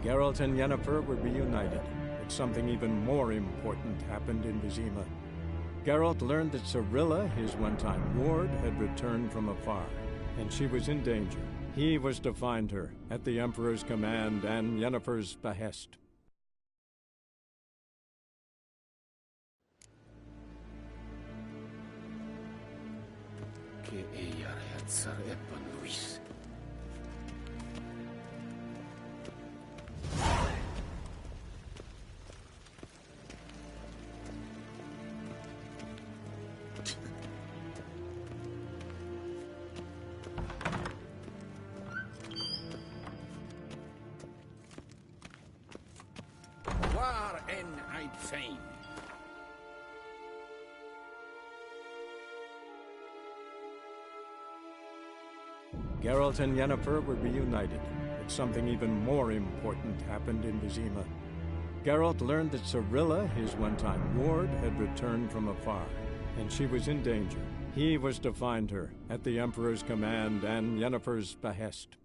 Geralt and Yennefer were reunited, but something even more important happened in Vizima. Geralt learned that Cirilla, his one-time ward, had returned from afar, and she was in danger. He was to find her, at the Emperor's command and Yennefer's behest. War en Eidfein. Geralt and Yennefer were reunited, but something even more important happened in Vizima. Geralt learned that Cirilla, his one-time ward, had returned from afar, and she was in danger. He was to find her, at the Emperor's command and Yennefer's behest.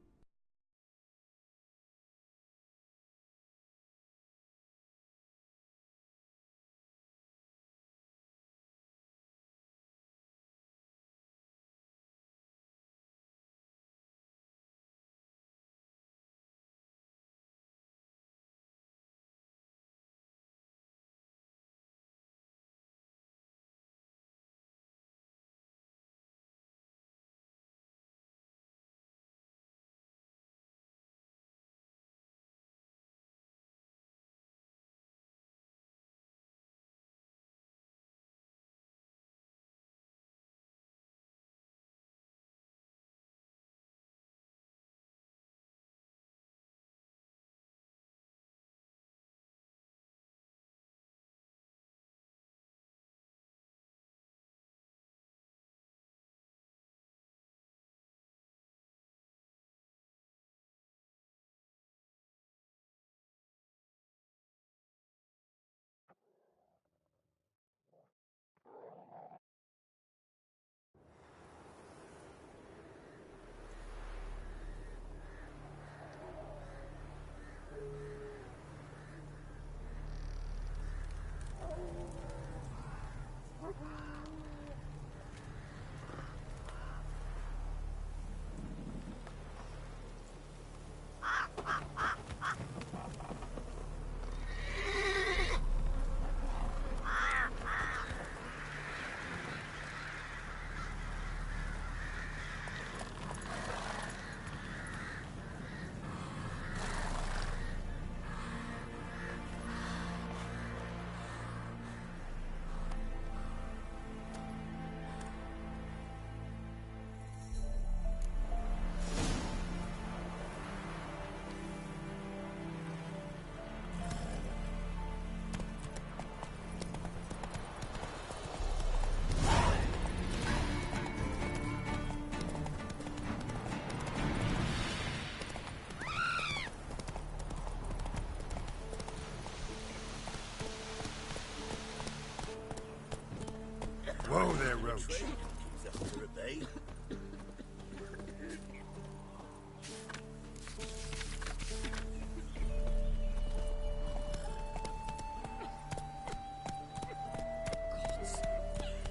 Whoa there, Roach.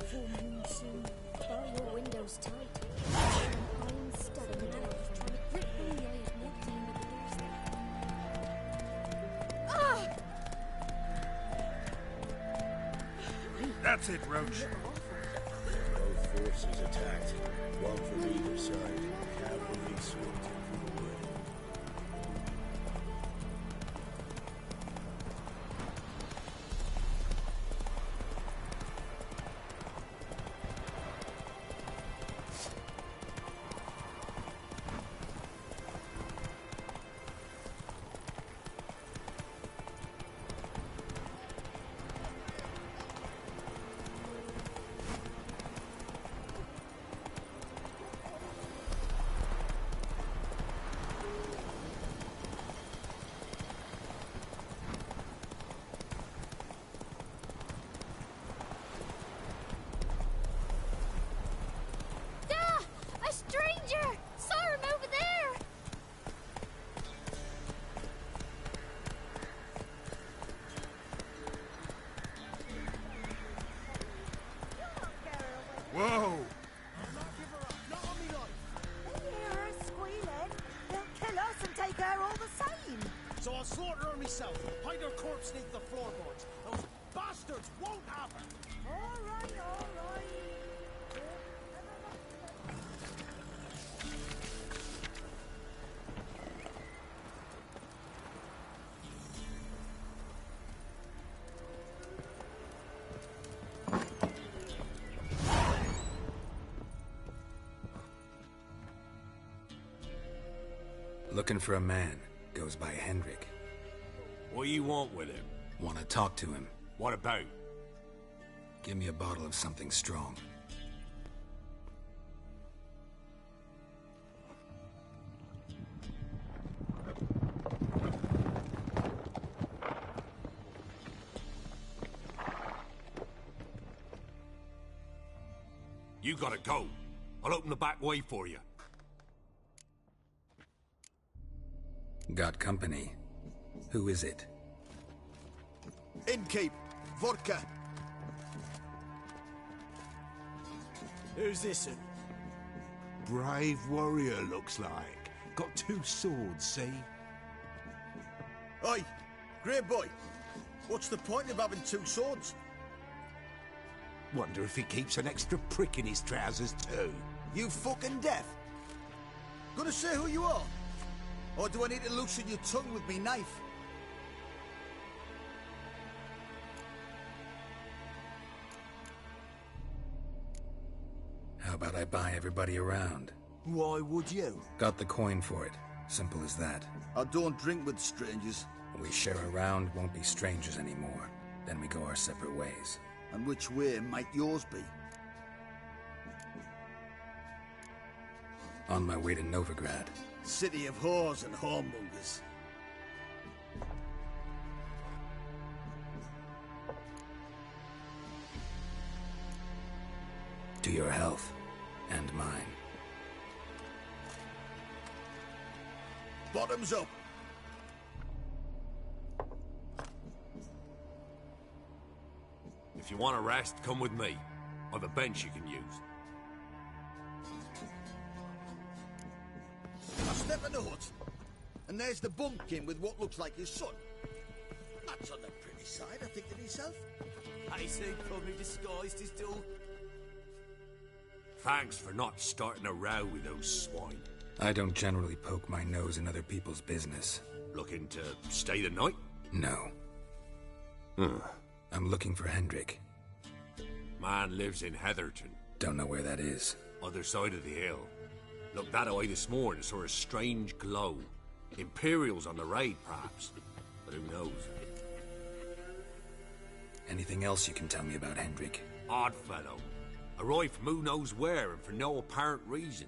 Full moon soon. Bar your windows tight. I'm stuck in the dark, trying to grip the light, melting at the doorstep. Ah! That's it, Roach. Both forces attacked, one from either side. Cavalry swept in from the wood. slaughter her myself. Hide her corpse beneath the floorboards. Those bastards won't have her. All right, all right. Looking for a man. Goes by Hendrik. What do you want with him? Want to talk to him. What about? Give me a bottle of something strong. You gotta go. I'll open the back way for you. Got company. Who is it? Innkeep. Vodka. Who's this? Brave warrior, looks like. Got 2 swords, see? Oi, grey boy. What's the point of having 2 swords? Wonder if he keeps an extra prick in his trousers too. You fucking deaf? Gonna say who you are? Or do I need to loosen your tongue with me knife? How about I buy everybody around? Why would you? Got the coin for it. Simple as that. I don't drink with strangers. We share a round, won't be strangers anymore. Then we go our separate ways. And which way might yours be? On my way to Novigrad. City of whores and whoremongers. To your health. And mine. Bottoms up. If you want a rest, come with me. I've a bench you can use. I step in the hut, and there's the bumpkin with what looks like his son. That's on the pretty side, I think to myself. I say probably disguised his duel. Thanks for not starting a row with those swine. I don't generally poke my nose in other people's business. Looking to stay the night? No. I'm looking for Hendrik. Man lives in Heatherton. Don't know where that is. Other side of the hill. Looked that away this morning, saw a strange glow. Imperials on the raid, perhaps. But who knows? Anything else you can tell me about Hendrik? Odd fellow. Arrived from who knows where and for no apparent reason.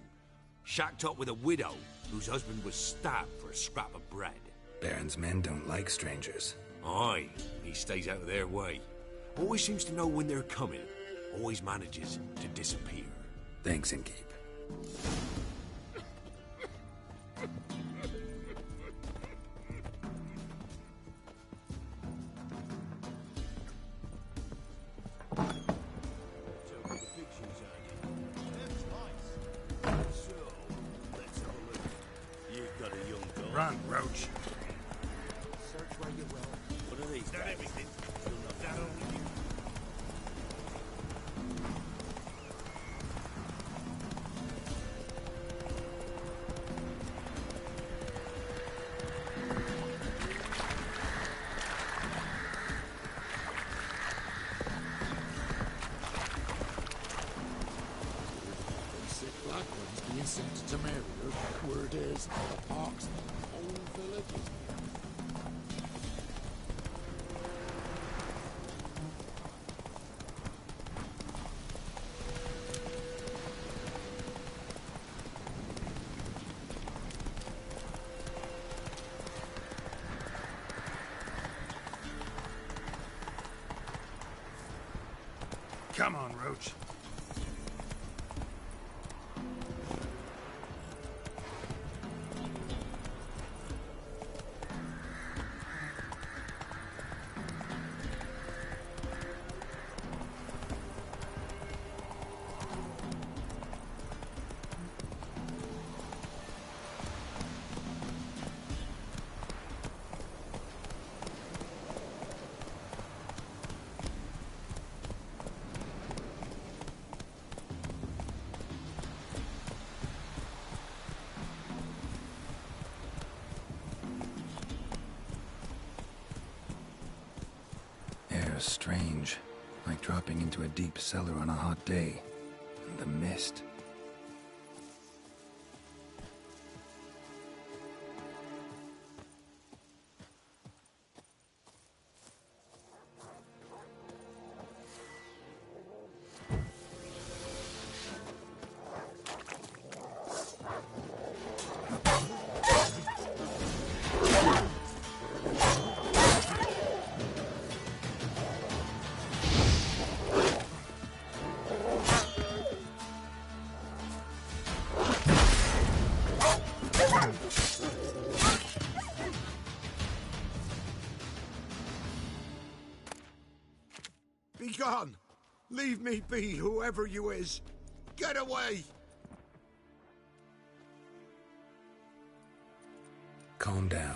Shacked up with a widow whose husband was stabbed for a scrap of bread. Baron's men don't like strangers. Aye, he stays out of their way. Always seems to know when they're coming. Always manages to disappear. Thanks, Innkeep. Run, Roach. Search where you will. What are these? Not everything. Not only you. Sick black ones being sent to Temeria. Word is, the parks and the whole village is Come on, Roach. are strange, like dropping into a deep cellar on a hot day. And the mist. Be gone! Leave me be, whoever you is! Get away! Calm down.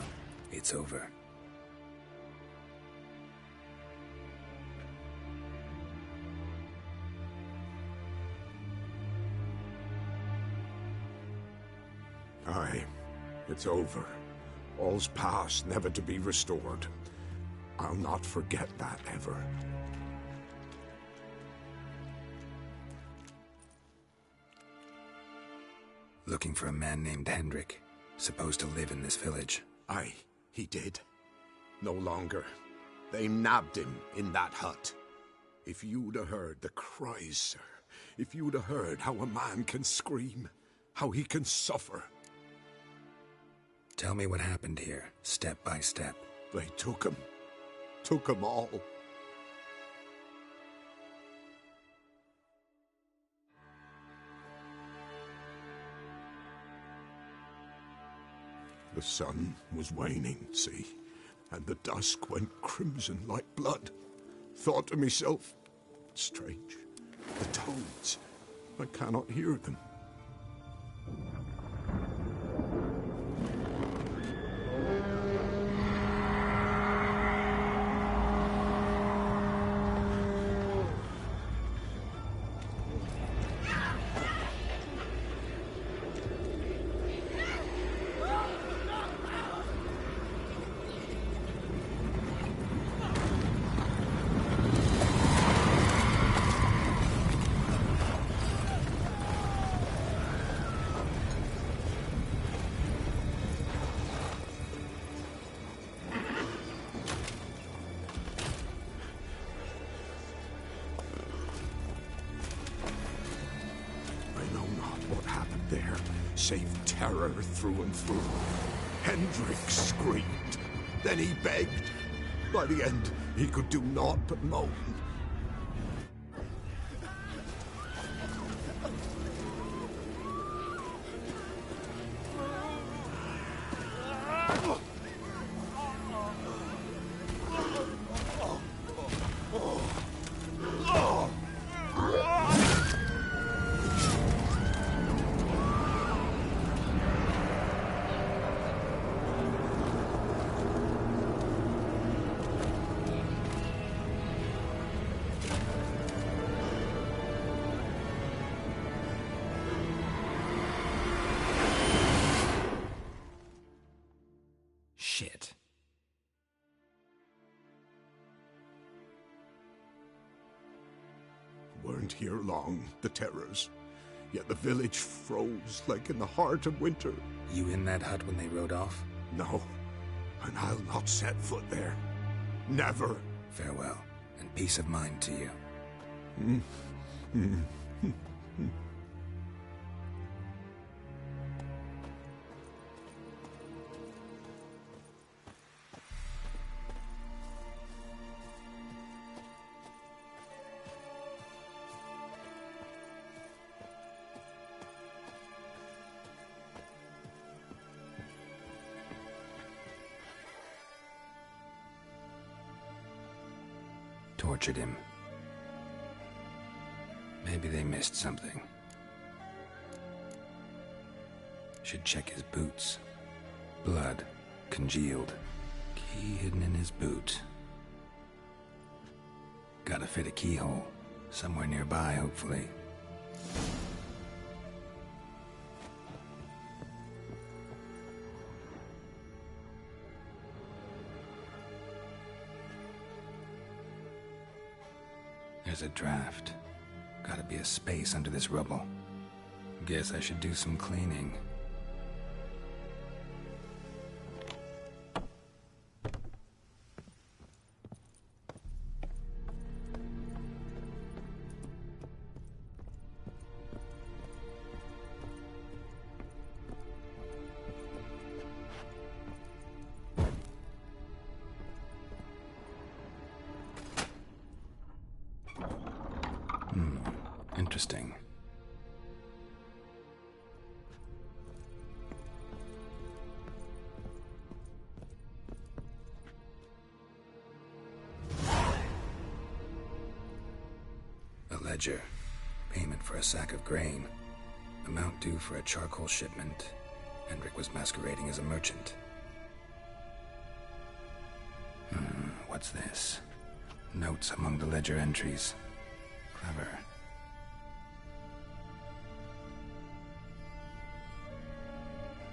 It's over. Aye, it's over. All's past, never to be restored. I'll not forget that ever. Looking for a man named Hendrik, supposed to live in this village. Aye, he did. No longer. They nabbed him in that hut. If you'd have heard the cries, sir, if you'd have heard how a man can scream, how he can suffer. Tell me what happened here, step by step. They took him all. The sun was waning, see, and the dusk went crimson like blood. Thought to myself, strange, the toads, I cannot hear them. There, save terror through and through. Hendrik screamed. Then he begged. By the end, he could do naught but moan. Shit. Weren't here long, the terrors. Yet the village froze like in the heart of winter. You in that hut when they rode off? No, and I'll not set foot there. Never. Farewell, and peace of mind to you. Tortured him. Maybe they missed something. Should check his boots. Blood, congealed. Key hidden in his boot. Gotta fit a keyhole. Somewhere nearby, hopefully. There's a draft. Gotta be a space under this rubble. Guess I should do some cleaning. Interesting. A ledger. Payment for a sack of grain. Amount due for a charcoal shipment. Hendrik was masquerading as a merchant. What's this? Notes among the ledger entries. Clever.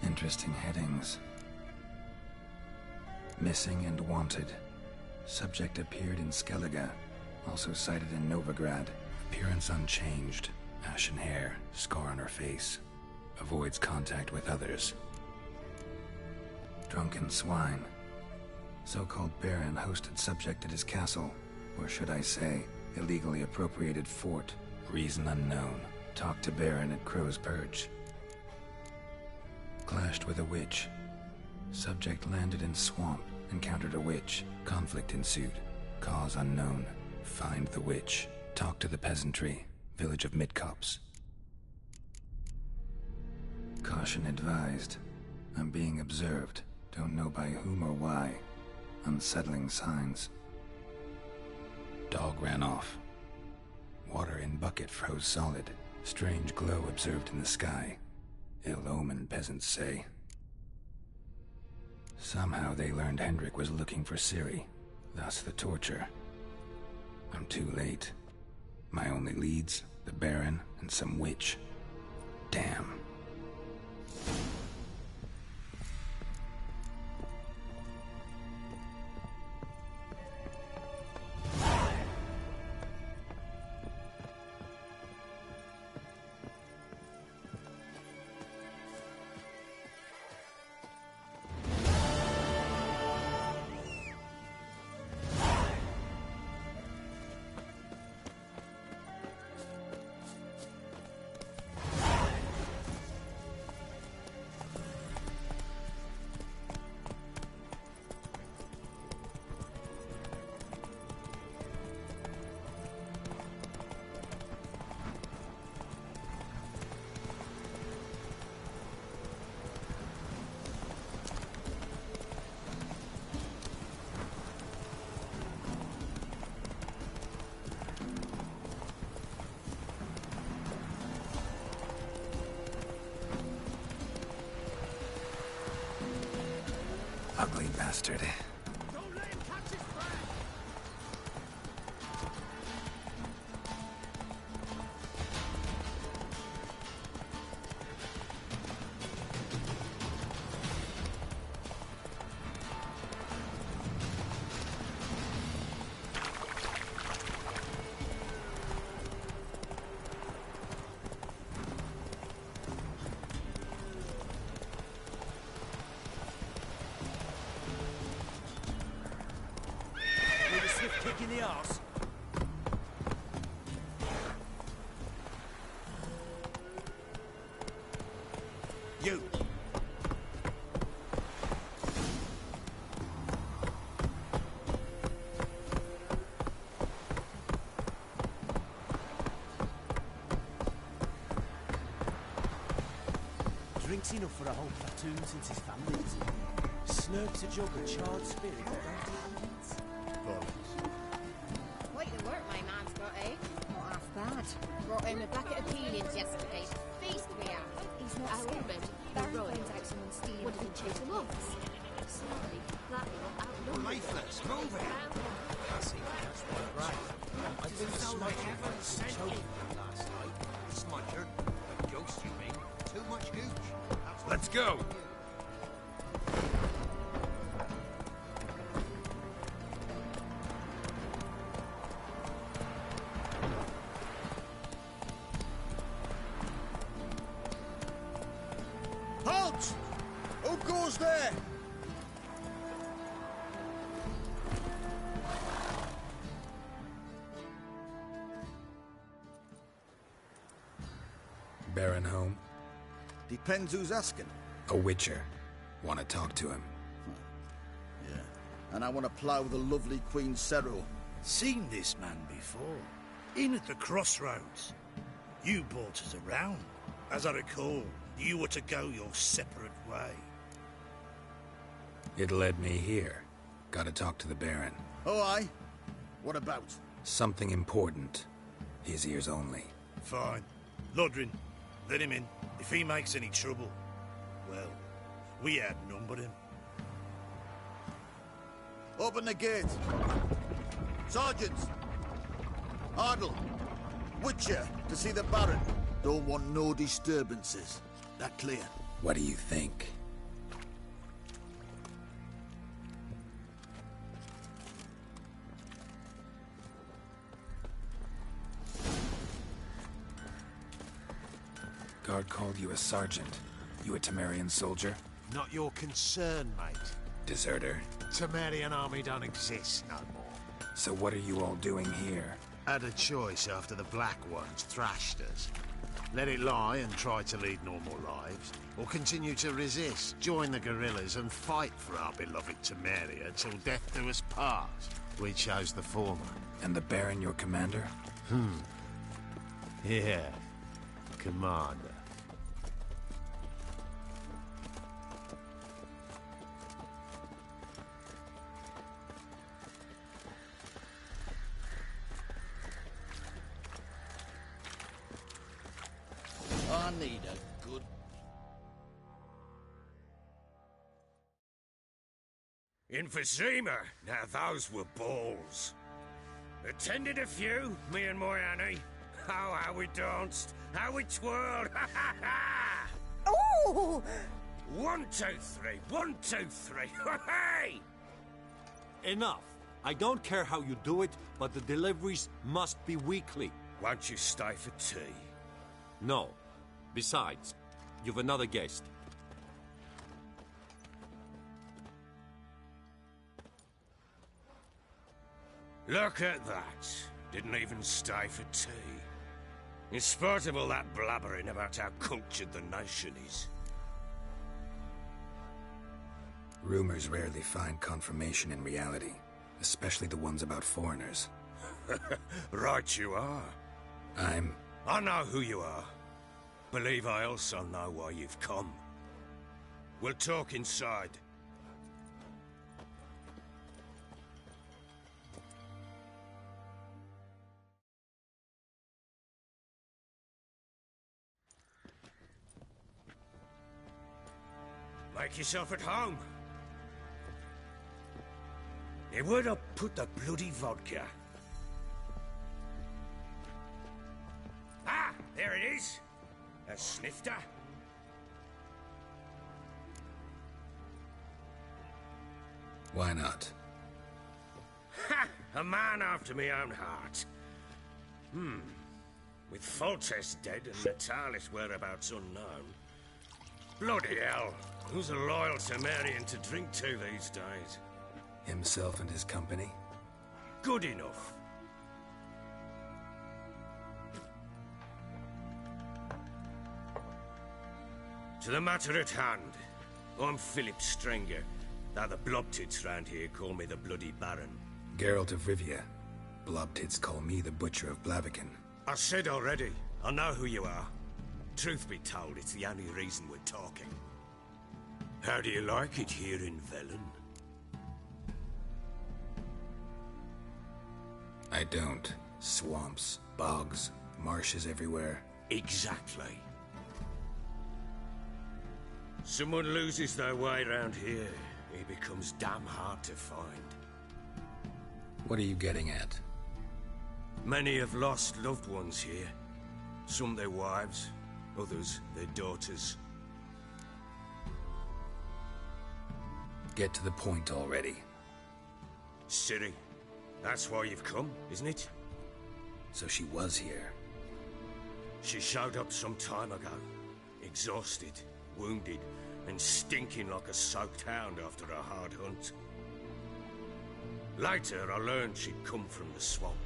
Interesting headings. Missing and wanted. Subject appeared in Skellige. Also sighted in Novigrad. Appearance unchanged. Ashen hair. Scar on her face. Avoids contact with others. Drunken swine. So-called Baron hosted subject at his castle. Or should I say, illegally appropriated fort. Reason unknown. Talked to Baron at Crow's Perch. Clashed with a witch. Subject landed in swamp. Encountered a witch. Conflict ensued. Cause unknown. Find the witch. Talk to the peasantry. Village of Midcopse. Caution advised. I'm being observed. Don't know by whom or why. Unsettling signs. Dog ran off. Water in bucket froze solid. Strange glow observed in the sky. Ill omen, peasants say. Somehow they learned Hendrik was looking for Ciri. Thus the torture. I'm too late. My only leads, the Baron and some witch. Damn. Ugly bastard. Don't let him touch his prey! Kick in the arse. You. Drinks enough for a whole platoon since his family's. Snurks a jug of charred spirit. Brought him a bucket of peelings yesterday. Feast we have. He's not scared. The Roy finds out someone stealing. What did he chase him off? Sorry, that outlaw. Lifeless, move it! Cassie, that's not right. I've been smudging choking last night. Smudger? A ghost, you mean? Too much hooch. Let's go! Baron home? Depends who's asking. A witcher. Want to talk to him? Yeah. And I want to plough the lovely Queen Cero. Seen this man before. In at the crossroads. You brought us around. As I recall, you were to go your separate way. It led me here. Gotta talk to the Baron. Oh, aye? What about? Something important. His ears only. Fine. Lodrin, let him in. If he makes any trouble, well, we outnumber him. Open the gate. Sergeants! Ardle! Witcher, to see the Baron. Don't want no disturbances. That clear? What do you think? Guard called you a sergeant. You a Temerian soldier? Not your concern, mate. Deserter. Temerian army don't exist no more. So what are you all doing here? Had a choice after the Black Ones thrashed us. Let it lie and try to lead normal lives, or continue to resist, join the guerrillas and fight for our beloved Temeria till death do us part. We chose the former. And the Baron your commander? Yeah, commander. I need a good... In Vizima, now those were balls. Attended a few, me and my Annie. Oh, how we danced, how we twirled, ha ha ha! Ooh! 1, 2, 3, 1, 2, 3, hey! Enough. I don't care how you do it, but the deliveries must be weekly. Won't you stay for tea? No. Besides, you've another guest. Look at that. Didn't even stay for tea. In spite of all that blabbering about how cultured the nation is. Rumors rarely find confirmation in reality, especially the ones about foreigners. Right you are. I know who you are. Believe I also know why you've come. We'll talk inside. Make yourself at home. Now, where'd I put the bloody vodka? Ah, there it is. A snifter. Why not? Ha! A man after me own heart. With Foltest dead and Natalis whereabouts unknown. Bloody hell. Who's a loyal Temerian to drink to these days? Himself and his company? Good enough. To the matter at hand. I'm Philip Strenger, though the Blobtits round here call me the Bloody Baron. Geralt of Rivia. Blobtits call me the Butcher of Blaviken. I said already, I know who you are. Truth be told, it's the only reason we're talking. How do you like it here in Velen? I don't. Swamps, bogs, marshes everywhere. Exactly. Someone loses their way around here, he becomes damn hard to find. What are you getting at? Many have lost loved ones here. Some their wives, others their daughters. Get to the point already. Ciri, that's why you've come, isn't it? So she was here. She showed up some time ago. Exhausted, wounded, and stinking like a soaked hound after a hard hunt. Later, I learned she'd come from the swamp.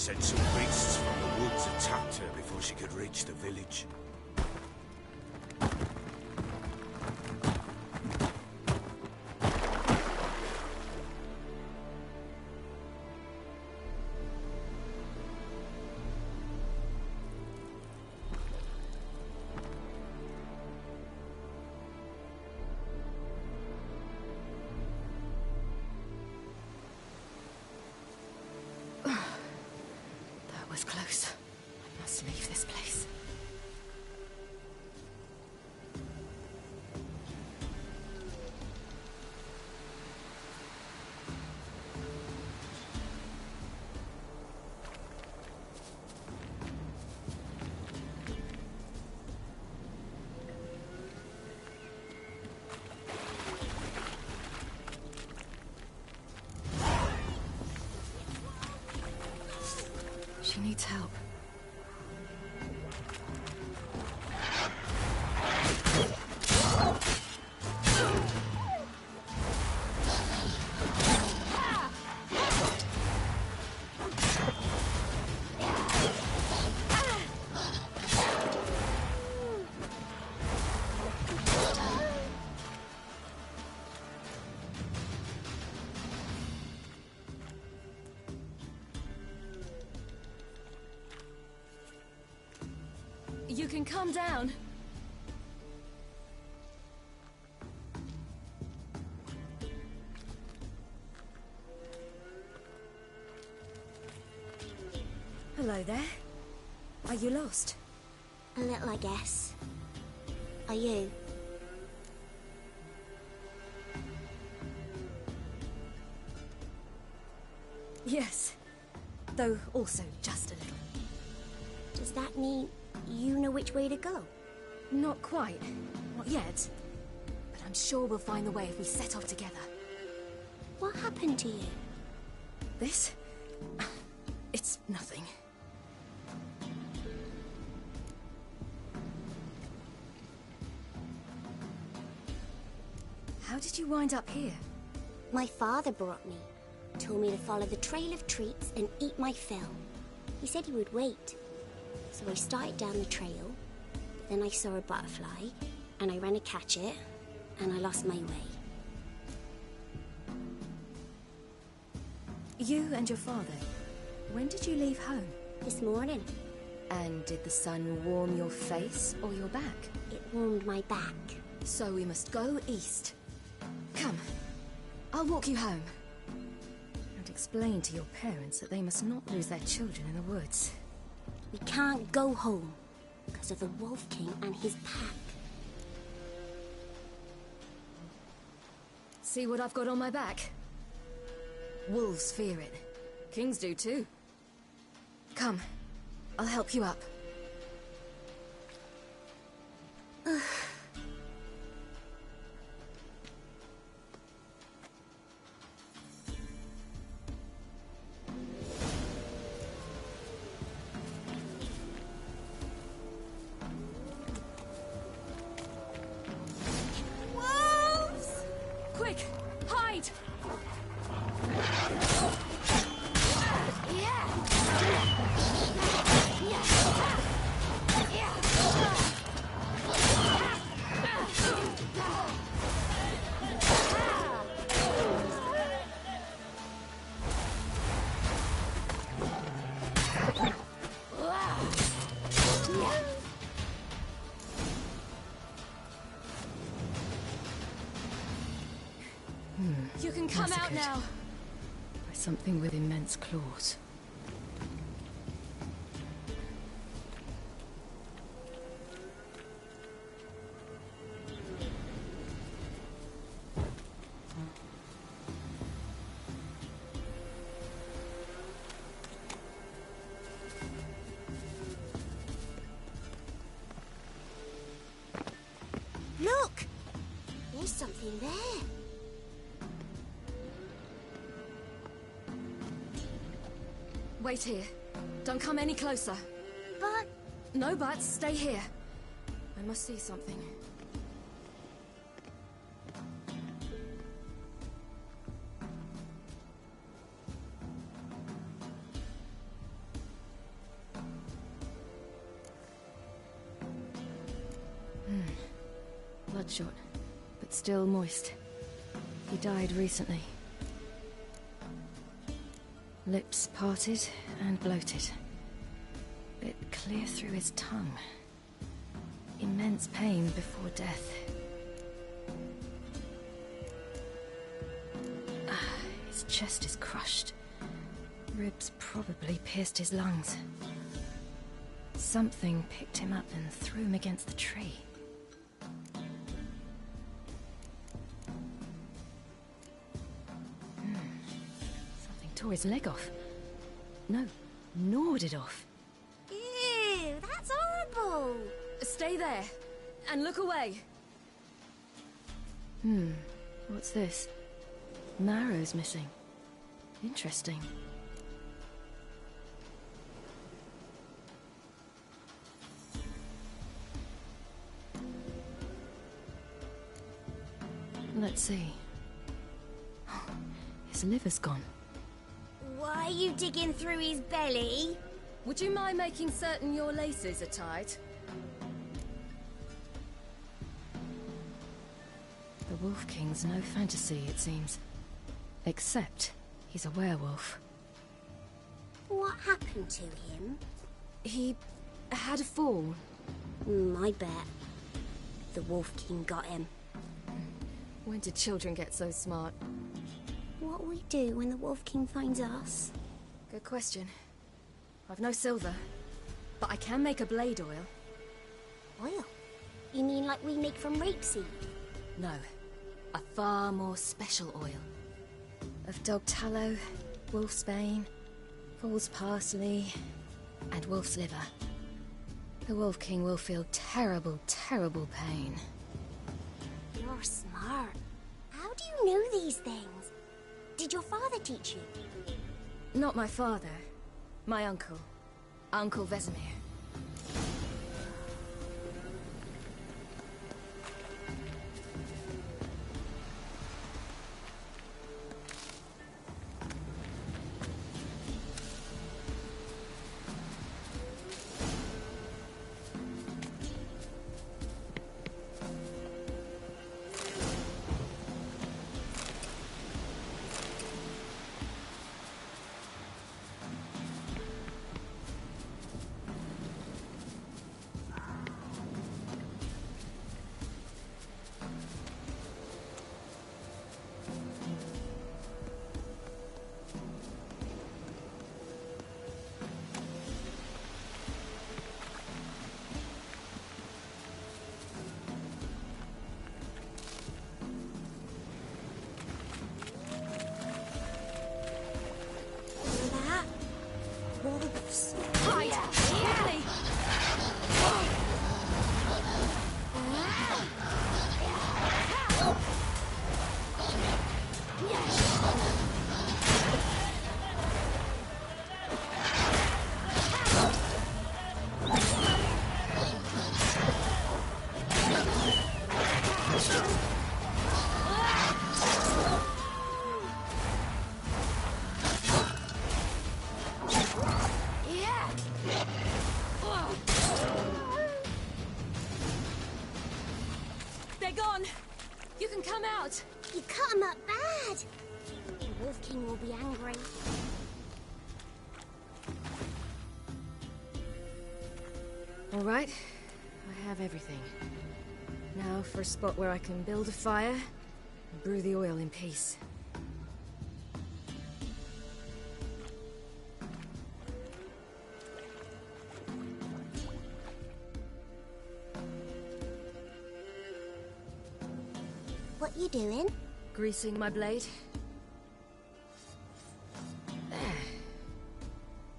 said some beasts from the woods attacked her before she could reach the village. That was close. I must leave this place. She needs help. You can calm down. Hello there. Are you lost? A little, I guess. Are you? Yes. Though also just a little. Does that mean you know which way to go? Not quite. Not yet. But I'm sure we'll find the way if we set off together. What happened to you? This? It's nothing. How did you wind up here? My father brought me. Told me to follow the trail of treats and eat my fill. He said he would wait. So I started down the trail. Then I saw a butterfly, and I ran to catch it, and I lost my way. You and your father, when did you leave home? This morning. And did the sun warm your face or your back? It warmed my back. So we must go east. Come, I'll walk you home. And explain to your parents that they must not lose their children in the woods. We can't go home because of the Wolf King and his pack. See what I've got on my back? Wolves fear it. Kings do too. Come, I'll help you up. Quick! Hide! You can come out now. By something with immense claws. Look! There's something there. Wait here. Don't come any closer. But... No buts. Stay here. I must see something. bloodshot, but still moist. He died recently. Lips parted and bloated. Bit clear through his tongue. Immense pain before death. His chest is crushed. Ribs probably pierced his lungs. Something picked him up and threw him against the tree. Something tore his leg off. No, gnawed it off. Ew, that's horrible! Stay there, and look away. What's this? Marrow's missing. Interesting. Let's see. His liver's gone. Why are you digging through his belly? Would you mind making certain your laces are tied? The Wolf King's no fantasy, it seems. Except he's a werewolf. What happened to him? He had a fall. I bet. The Wolf King got him. When did children get so smart? What'll we do when the Wolf King finds us? Good question. I've no silver, but I can make a blade oil. Oil? You mean like we make from rapeseed? No, a far more special oil. Of dog tallow, wolf's bane, foal's parsley, and wolf's liver. The Wolf King will feel terrible, terrible pain. You're smart. How do you know these things? Did your father teach you? Not my father. My uncle. Uncle Vesemir. Wolves. Hide! Quickly! They're gone! You can come out! You cut him up bad! The Wolf King will be angry. All right, I have everything. Now for a spot where I can build a fire and brew the oil in peace. What you doing? Greasing my blade. There.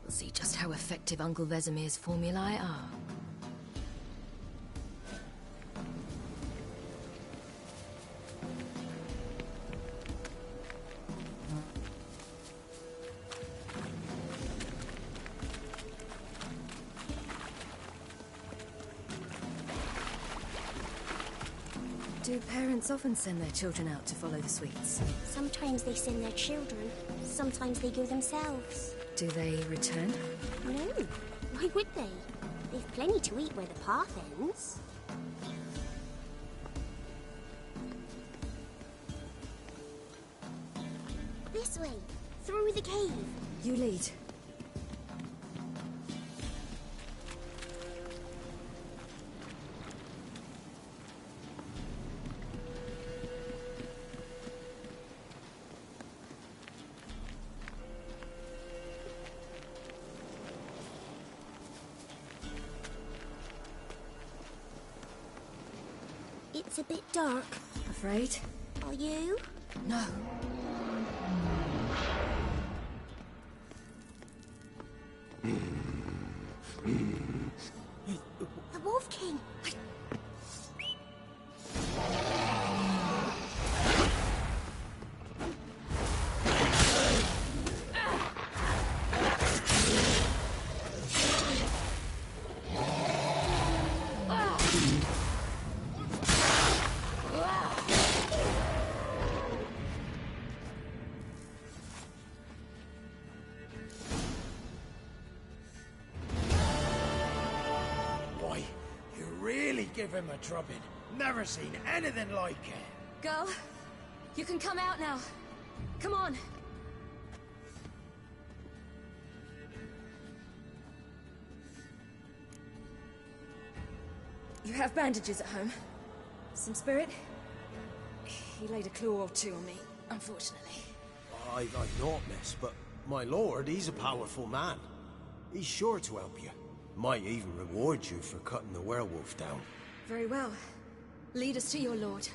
We'll see just how effective Uncle Vesemir's formulae are. Do parents often send their children out to follow the sweets? Sometimes they send their children. Sometimes they go themselves. Do they return? No. Why would they? They've plenty to eat where the path ends. cave. You lead. It's a bit dark. Afraid? Are you? No. The Wolf King. Boy, you really give him a drubbing. Never seen anything like it. Girl, you can come out now. Come on. You have bandages at home? Some spirit? He laid a claw or two on me, unfortunately. I've naught, miss, but my lord, he's a powerful man. He's sure to help you. Might even reward you for cutting the werewolf down. Very well. Lead us to your lord.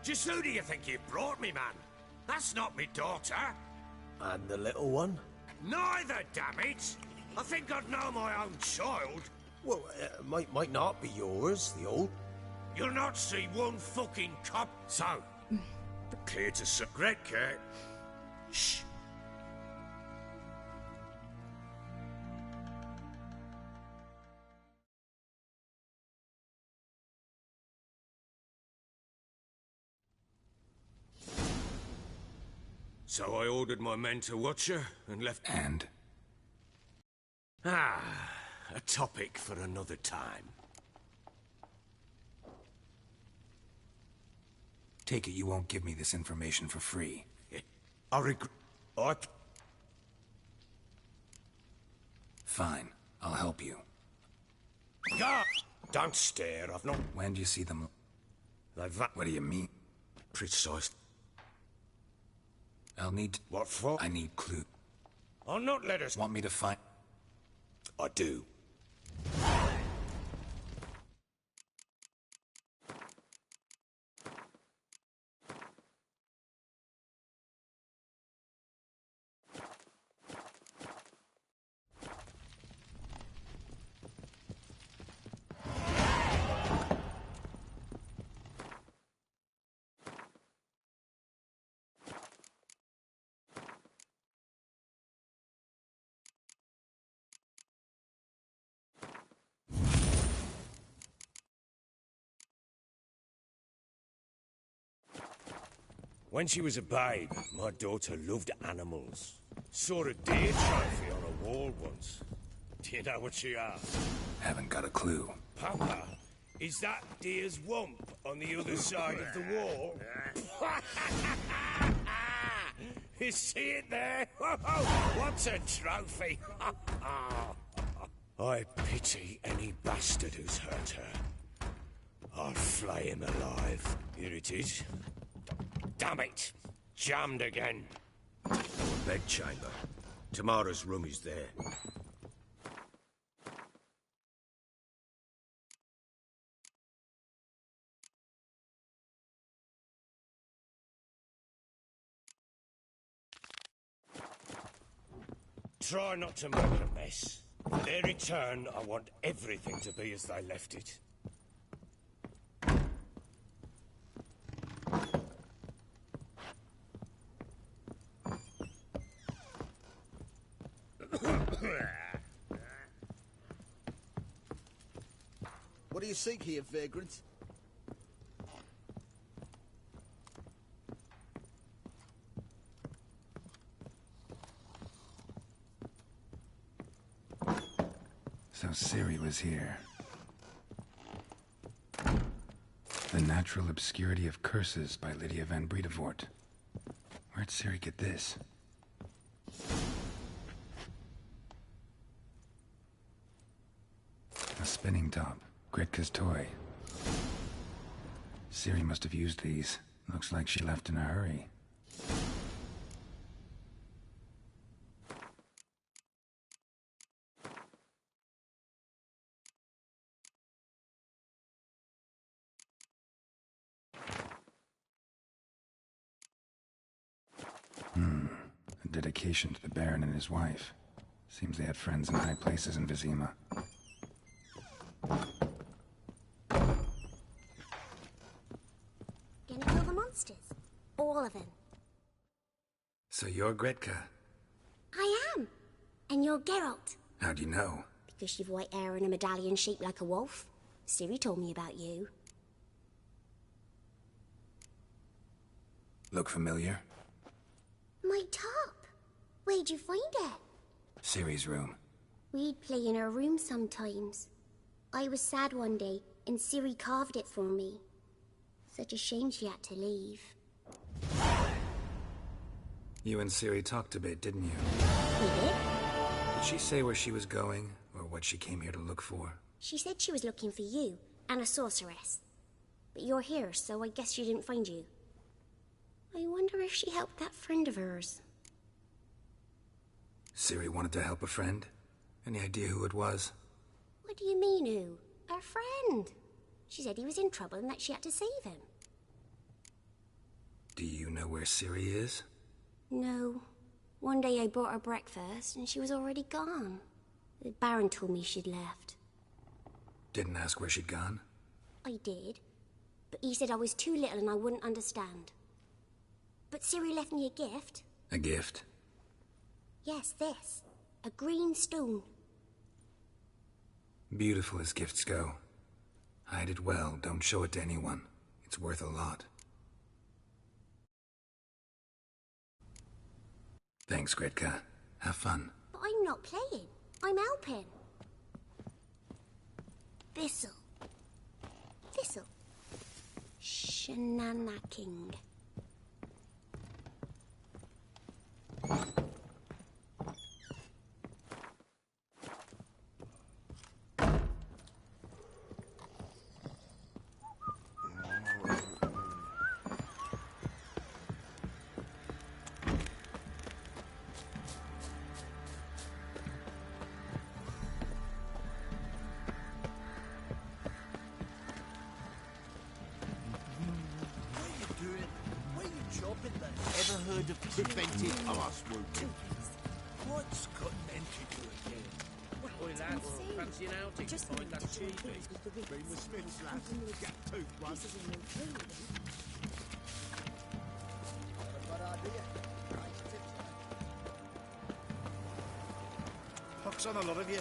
Just who do you think you've brought me, man? That's not me daughter. And the little one? Neither, damn it! I think I'd know my own child. Well, might not be yours, the old... You'll not see one fucking cop. So, clear to great care. Shh. So I ordered my men to watch her and left... And? Ah, a topic for another time. Take it you won't give me this information for free. I regret... Fine, I'll help you. God! Don't stare, I've not... When do you see them? They've... What do you mean? Precise. I'll need... What for? I need clue. I'll not let us... Want me to find... I do. When she was a babe, my daughter loved animals. Saw a deer trophy on a wall once. Do you know what she asked? Haven't got a clue. Papa, is that deer's wump on the other side of the wall? You see it there? What's a trophy? I pity any bastard who's hurt her. I'll flay him alive. Here it is. Damn it! Jammed again. Our bedchamber. Tamara's room is there. Try not to make a mess. For their return, I want everything to be as they left it. What do you seek here, vagrant? So Ciri was here. The Natural Obscurity of Curses by Lydia van Bredevoort. Where'd Ciri get this? A spinning top. Gretka's toy. Ciri must have used these. Looks like she left in a hurry. A dedication to the Baron and his wife. Seems they had friends in high places in Vizima. Gonna kill the monsters? All of them. So you're Gretka? I am. And you're Geralt. How'd you know? Because you've white hair and a medallion shaped like a wolf. Ciri told me about you. Look familiar? My top. Where'd you find it? Ciri's room. We'd play in her room sometimes. I was sad one day, and Ciri carved it for me. Such a shame she had to leave. You and Ciri talked a bit, didn't you? We did? Did she say where she was going, or what she came here to look for? She said she was looking for you, and a sorceress. But you're here, so I guess she didn't find you. I wonder if she helped that friend of hers. Ciri wanted to help a friend? Any idea who it was? What do you mean, who? Our friend. She said he was in trouble and that she had to save him. Do you know where Ciri is? No. One day I brought her breakfast and she was already gone. The Baron told me she'd left. Didn't ask where she'd gone? I did. But he said I was too little and I wouldn't understand. But Ciri left me a gift. A gift? Yes, this. A green stone. Beautiful as gifts go. Hide it well, don't show it to anyone. It's worth a lot. Thanks, Gretka. Have fun. But I'm not playing. I'm helping. Thistle. Thistle. Shanana King. Ever heard of preventive arse wounding? What's gotten into you again? Oi, lad, fancy an outing to find that cheapie? Been the Smiths, lad. Gap tooth one. Pox on a lot of you.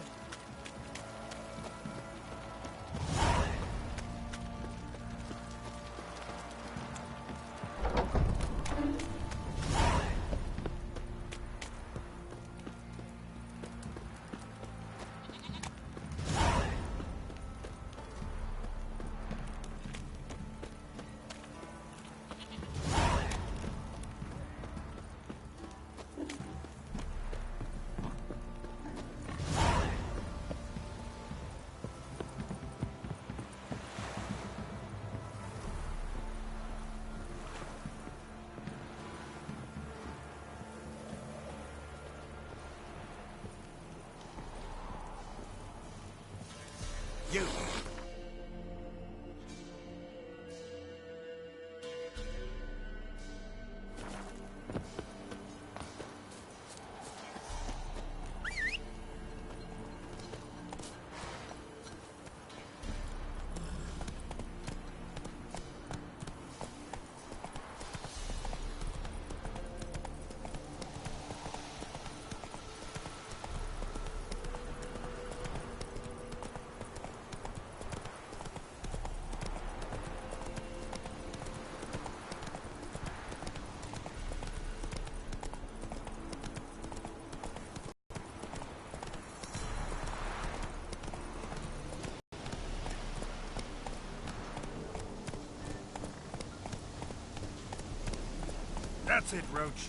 That's it, Roach.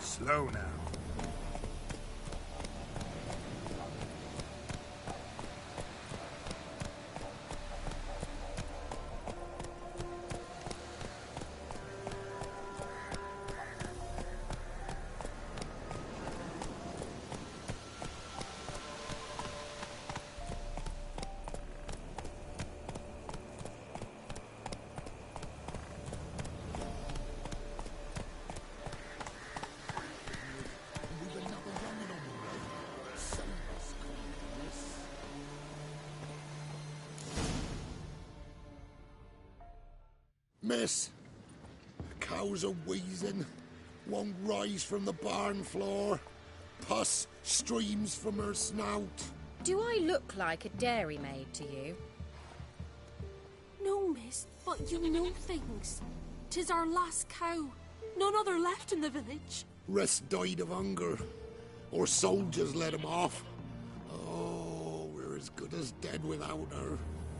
Slow now. Miss, the cows are wheezing, won't rise from the barn floor. Pus streams from her snout. Do I look like a dairymaid to you? No, miss, but you know things. 'Tis our last cow. None other left in the village. Rest died of hunger, or soldiers let him off. Oh, we're as good as dead without her.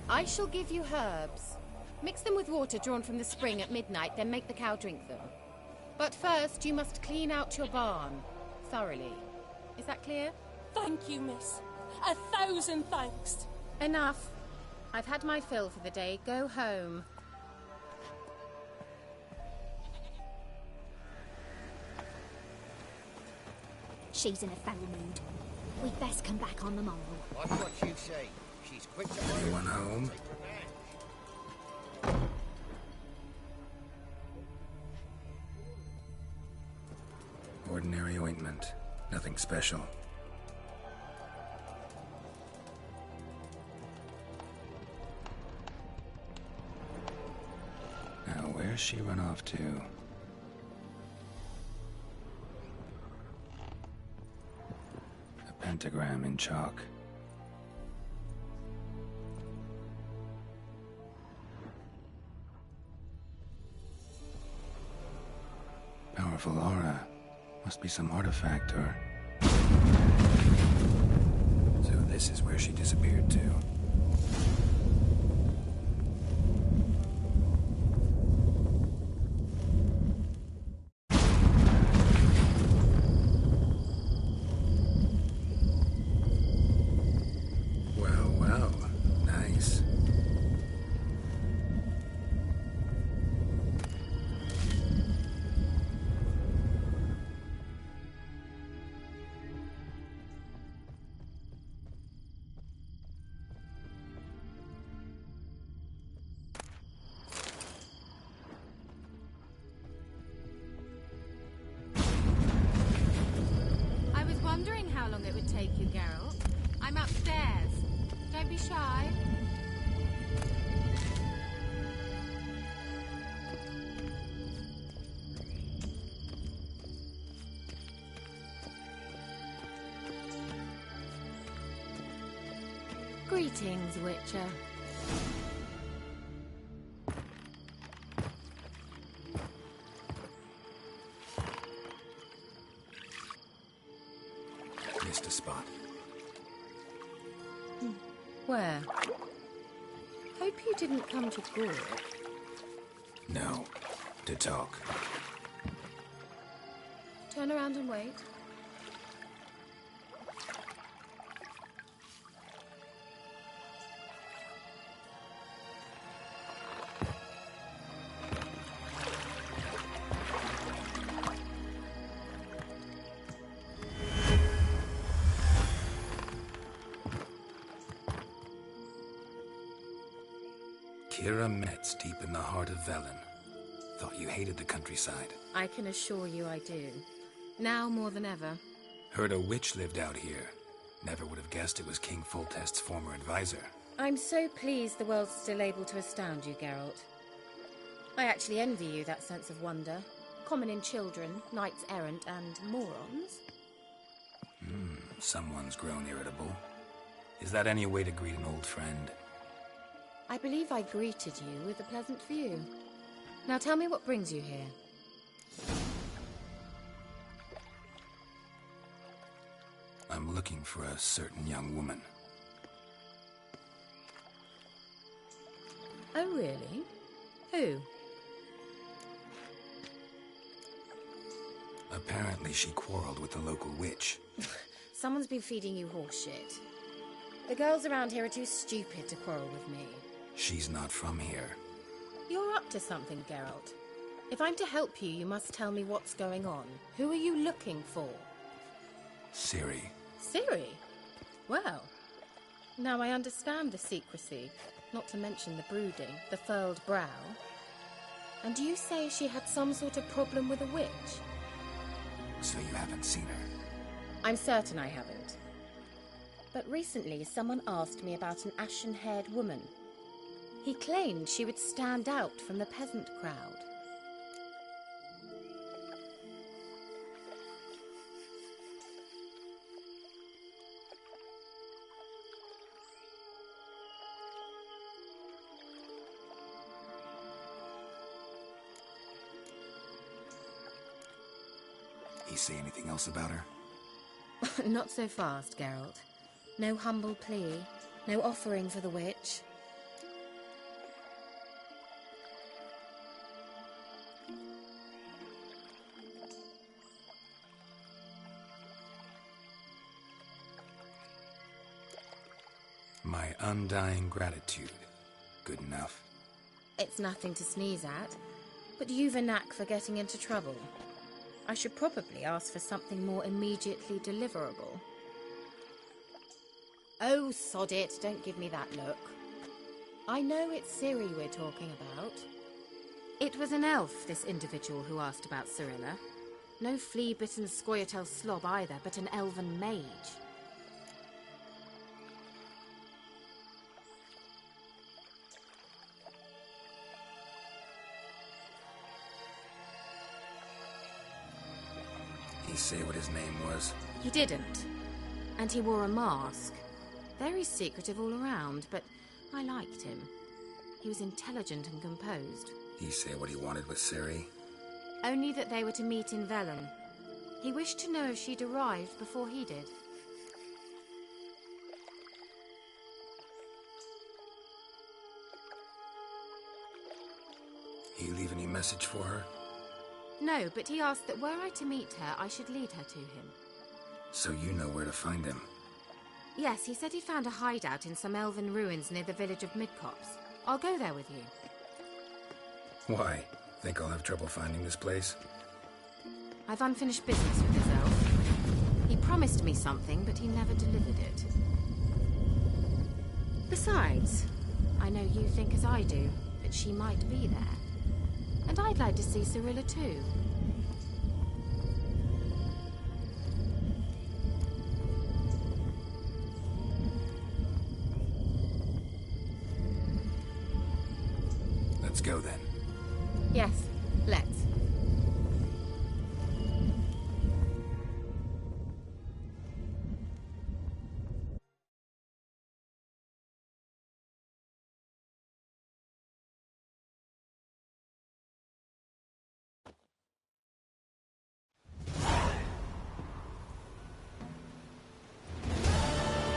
I shall give you herbs. Mix them with water drawn from the spring at midnight, then make the cow drink them. But first, you must clean out your barn. Thoroughly. Is that clear? Thank you, miss. 1,000 thanks. Enough. I've had my fill for the day. Go home. She's in a foul mood. We'd best come back on the morrow. Watch what you say. She's quick to Anyone home? Ordinary ointment. Nothing special. Now, where's she run off to? A pentagram in chalk. Powerful aura. Must be some artifact or... So this is where she disappeared to. Well, well. Nice. Wondering how long it would take you, Geralt. I'm upstairs. Don't be shy. Greetings, Witcher. Missed a spot. Where? Hope you didn't come to Gork. No. To talk. Turn around and wait. Kira Metz, deep in the heart of Velen. Thought you hated the countryside. I can assure you I do. Now more than ever. Heard a witch lived out here. Never would have guessed it was King Foltest's former advisor. I'm so pleased the world's still able to astound you, Geralt. I actually envy you that sense of wonder. Common in children, knights errant, and morons. Someone's grown irritable. Is that any way to greet an old friend? I believe I greeted you with a pleasant view. Now tell me what brings you here. I'm looking for a certain young woman. Oh, really? Who? Apparently she quarreled with the local witch. Someone's been feeding you horseshit. The girls around here are too stupid to quarrel with me. She's not from here. You're up to something, Geralt. If I'm to help you, you must tell me what's going on. Who are you looking for? Ciri. Ciri? Well, now I understand the secrecy, not to mention the brooding, the furled brow. And you say she had some sort of problem with a witch? So you haven't seen her? I'm certain I haven't. But recently someone asked me about an ashen-haired woman. He claimed she would stand out from the peasant crowd. He say anything else about her? Not so fast, Geralt. No humble plea, no offering for the witch. My undying gratitude. Good enough. It's nothing to sneeze at, but you've a knack for getting into trouble. I should probably ask for something more immediately deliverable. Oh, sod it, don't give me that look. I know it's Ciri we're talking about. It was an elf, this individual who asked about Cirilla. No flea-bitten Scoia'tael slob either, but an elven mage. He say what his name was? He didn't. And he wore a mask. Very secretive all around, but I liked him. He was intelligent and composed. He say what he wanted with Ciri? Only that they were to meet in Velen. He wished to know if she'd arrived before he did. He leave any message for her? No, but he asked that were I to meet her, I should lead her to him. So you know where to find him? Yes, he said he found a hideout in some elven ruins near the village of Midcopse. I'll go there with you. Why? Think I'll have trouble finding this place? I've unfinished business with this elf. He promised me something, but he never delivered it. Besides, I know you think as I do, that she might be there. And I'd like to see Cirilla too. Let's go then. Yes, let's.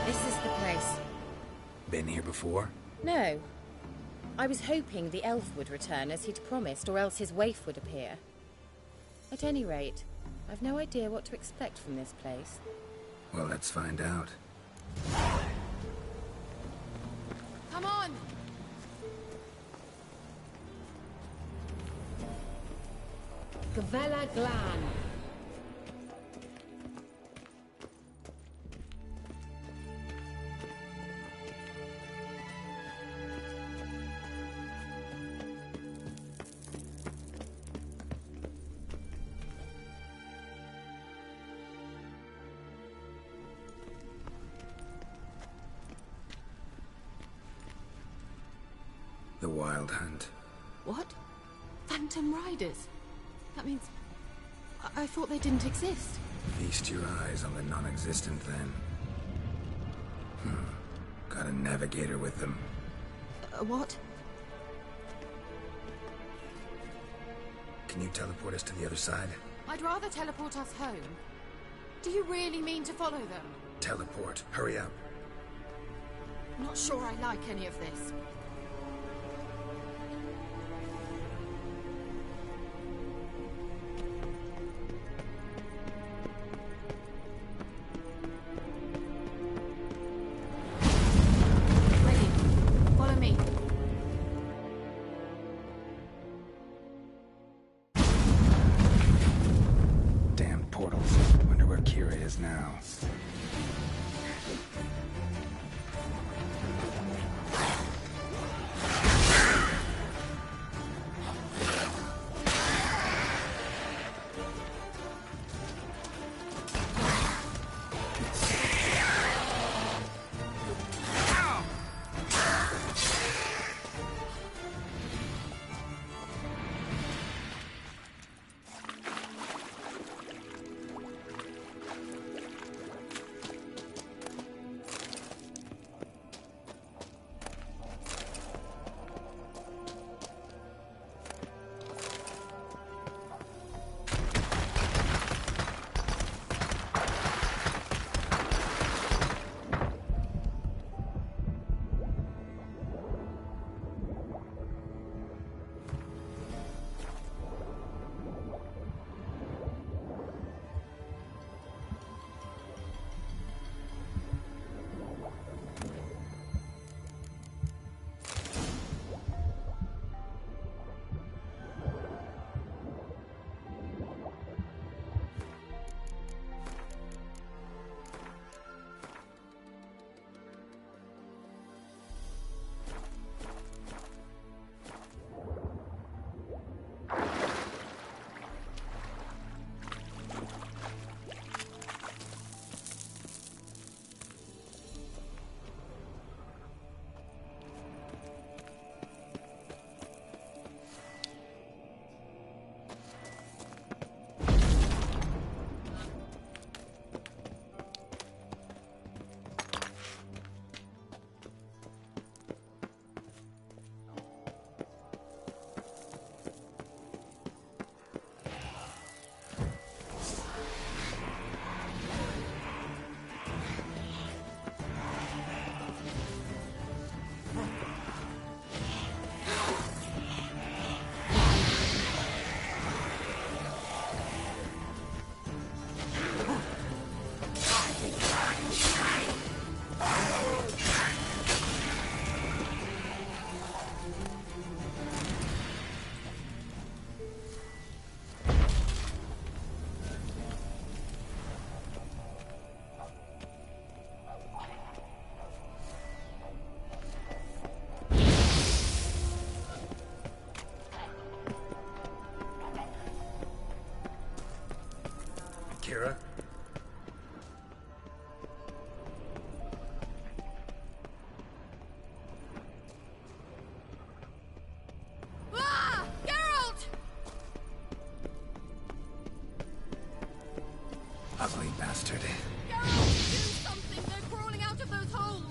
This is the place. Been here before? No. I was hoping the elf would return as he'd promised, or else his waif would appear. At any rate, I've no idea what to expect from this place. Well, let's find out. Come on! Gavella Glan. The Wild Hunt. What? Phantom Riders? That means... I thought they didn't exist. Feast your eyes on the non-existent, then. Got a navigator with them. What? Can you teleport us to the other side? I'd rather teleport us home. Do you really mean to follow them? Teleport. Hurry up. Not sure I like any of this. Ready. Follow me. Damn portals. Wonder where Kira is now. Kira? Ah! Geralt! Ugly bastard. Geralt, do something! They're crawling out of those holes!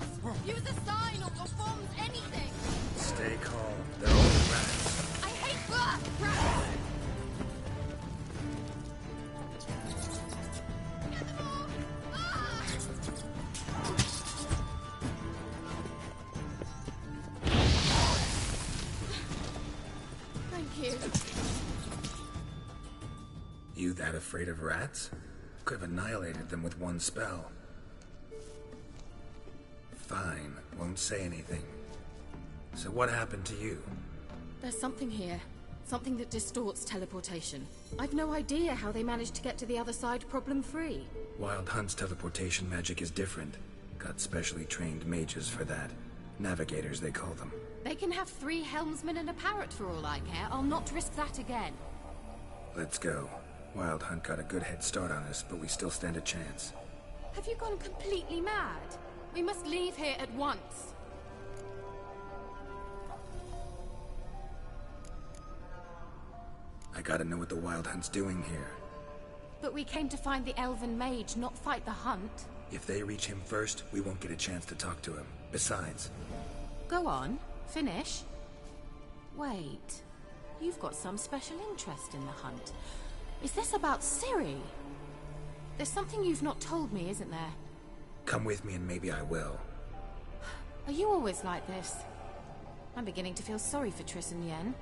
Use a sign or bombs, anything! Stay calm. They're all rats. I hate rats! You that afraid of rats? Could have annihilated them with one spell. Fine, won't say anything. So what happened to you? There's something here. Something that distorts teleportation. I've no idea how they managed to get to the other side problem-free. Wild Hunt's teleportation magic is different. Got specially trained mages for that. Navigators, they call them. They can have 3 helmsmen and a parrot for all I care. I'll not risk that again. Let's go. Wild Hunt got a good head start on us, but we still stand a chance. Have you gone completely mad? We must leave here at once. I gotta know what the Wild Hunt's doing here. But we came to find the Elven Mage, not fight the hunt. If they reach him first, we won't get a chance to talk to him. Besides... Go on. Finish. Wait. You've got some special interest in the hunt. Is this about Ciri? There's something you've not told me, isn't there? Come with me and maybe I will. Are you always like this? I'm beginning to feel sorry for Triss and Yen.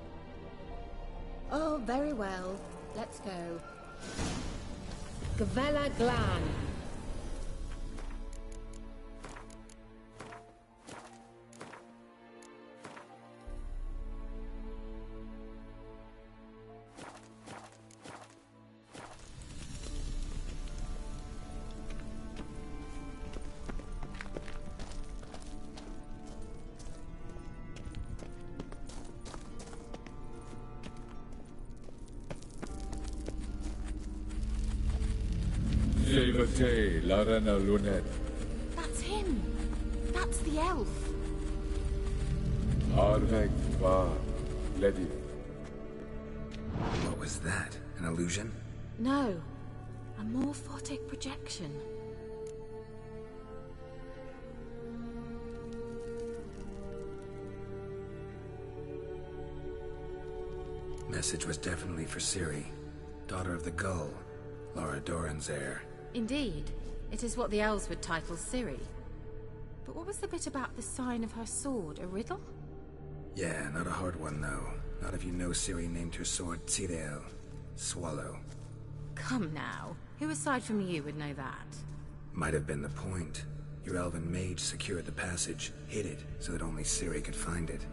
Oh, very well. Let's go. Gavella Glan. Larena Lunet. That's him. That's the elf. Arveg Va Ledi. What was that? An illusion? No. A morphotic projection. Message was definitely for Ciri, daughter of the Gull, Lara Doran's heir. Indeed. It is what the elves would title Ciri. But what was the bit about the sign of her sword? A riddle? Yeah, not a hard one, though. Not if you know Ciri named her sword Tirael, Swallow. Come now. Who aside from you would know that? Might have been the point. Your elven mage secured the passage, hid it, so that only Ciri could find it.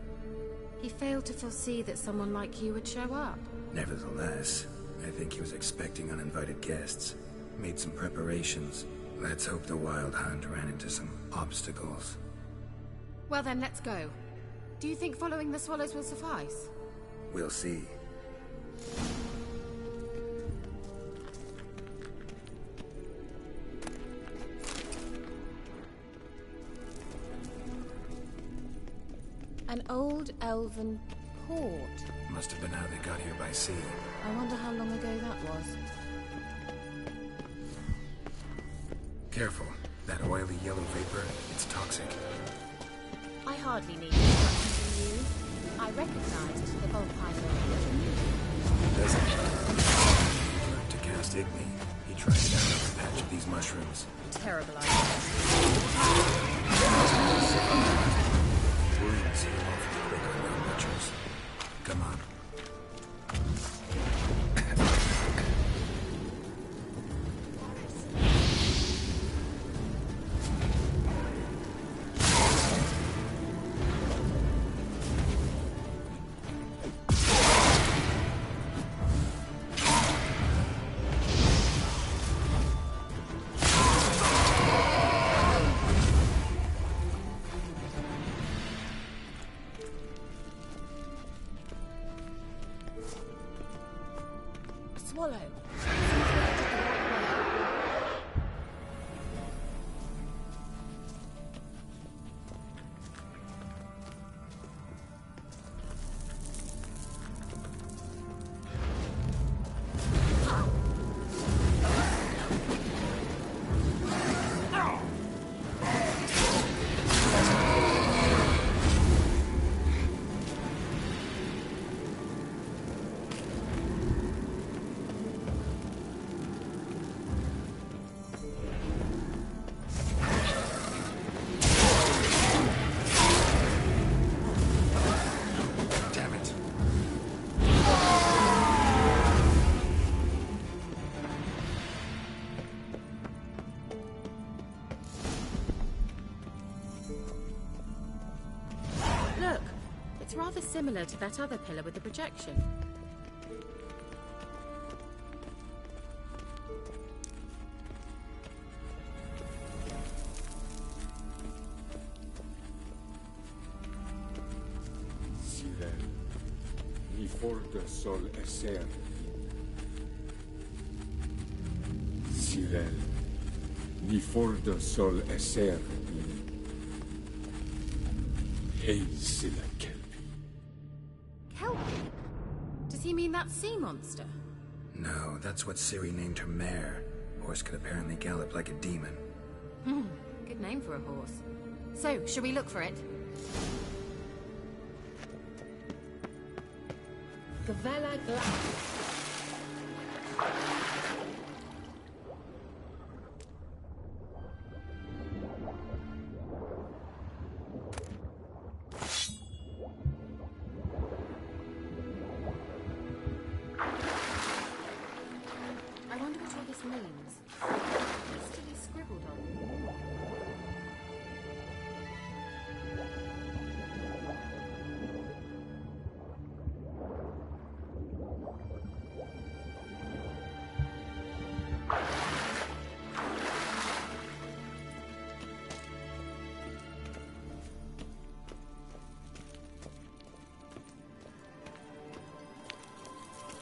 He failed to foresee that someone like you would show up. Nevertheless, I think he was expecting uninvited guests. Made some preparations. Let's hope the Wild Hunt ran into some obstacles. Well then, let's go. Do you think following the swallows will suffice? We'll see. An old elven port. Must have been how they got here by sea. I wonder how long ago that was. Careful. That oily yellow vapor, it's toxic. I hardly need instructions from you. I recognized the Volpine Lord. Doesn't he? Learned to cast Igni. He tried it out on a patch of these mushrooms. Terrible idea. Wounds heal awfully quick on young butchers. Come on. Swallow. It's rather similar to that other pillar with the projection. Silel, ni forte sol esser. Silel, ni forte sol esser. Hey, Silla Kelpie. Kelpie? Does he mean mean that sea monster? No, that's what Ciri named her mare. Horse could apparently gallop like a demon. Good name for a horse. So, shall we look for it? Gavella Glass. I wonder what all this means. Still is scribbled on.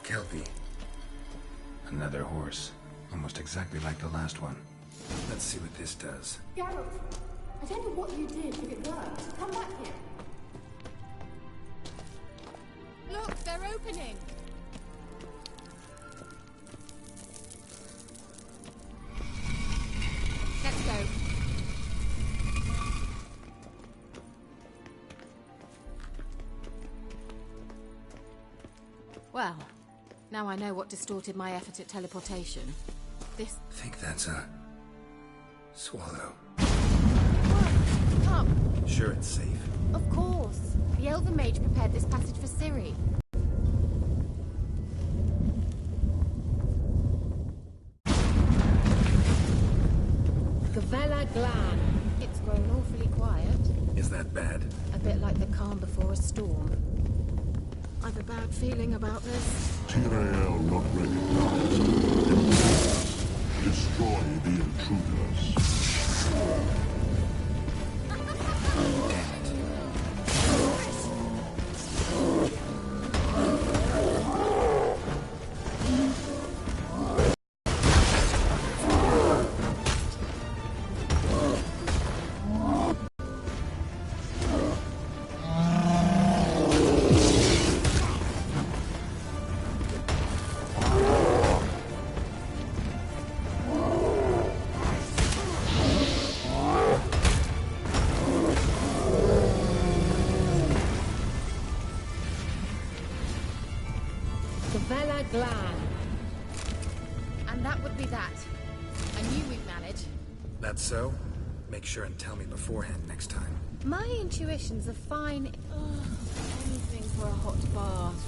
Kelpie. Another horse. Almost exactly like the last one. Let's see what this does. Geralt, I don't know what you did, but it worked. Come back here. Look, they're opening. Let's go. Well, now I know what distorted my effort at teleportation. This... Think that's a... swallow. Come. Sure it's safe. Of course. The Elven Mage prepared this passage for Ciri. Gavella Glan. It's grown awfully quiet. Is that bad? A bit like the calm before a storm. I've a bad feeling about this. Tyrael not recognized. Destroy the intruders. Gavella Glan. And that would be that. I knew we'd manage. That's so? Make sure and tell me beforehand next time. My intuitions are fine. Anything for a hot bath.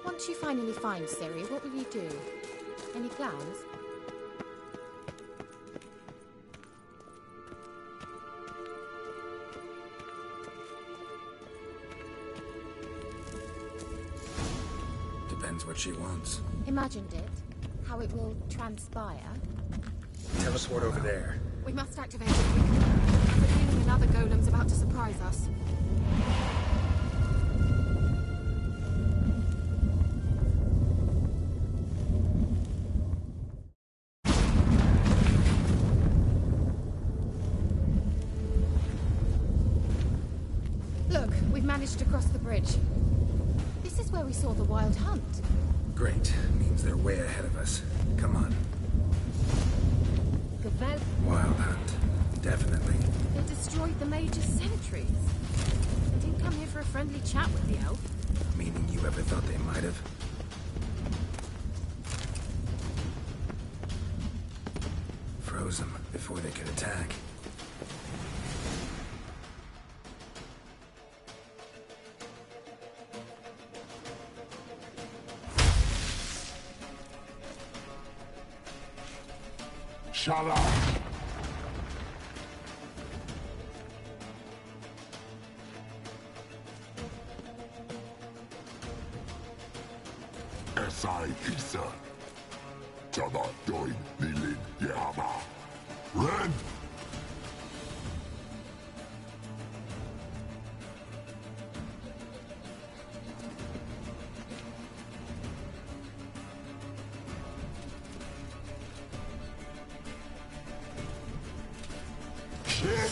Once you finally find Ciri, what will you do? Any plans? Depends what she wants. Imagined it. How it will transpire. Teleport over there. We must activate it quickly. I have a feeling another golem's about to surprise us. Look, we've managed to cross the bridge. This is where we saw the Wild Hunt. Great. Means they're way ahead of us. Come on. Gavel. Wild Hunt. Definitely. They destroyed the Mage's sentries. They didn't come here for a friendly chat with the elf. Meaning you ever thought they might have? Froze them before they could attack. Shala! Esai Isa. Java doin nilin yama. Ren!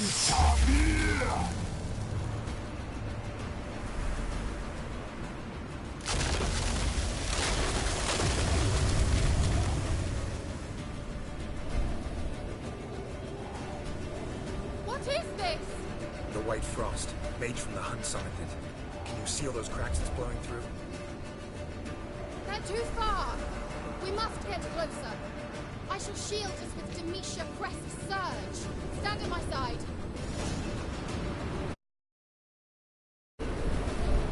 What is this? The White Frost, made from the Hunt summoned it. Can you see all those cracks it's blowing through? They're too far. We must get closer. I shall shield us with Demetia Crest Surge. Stand at my side.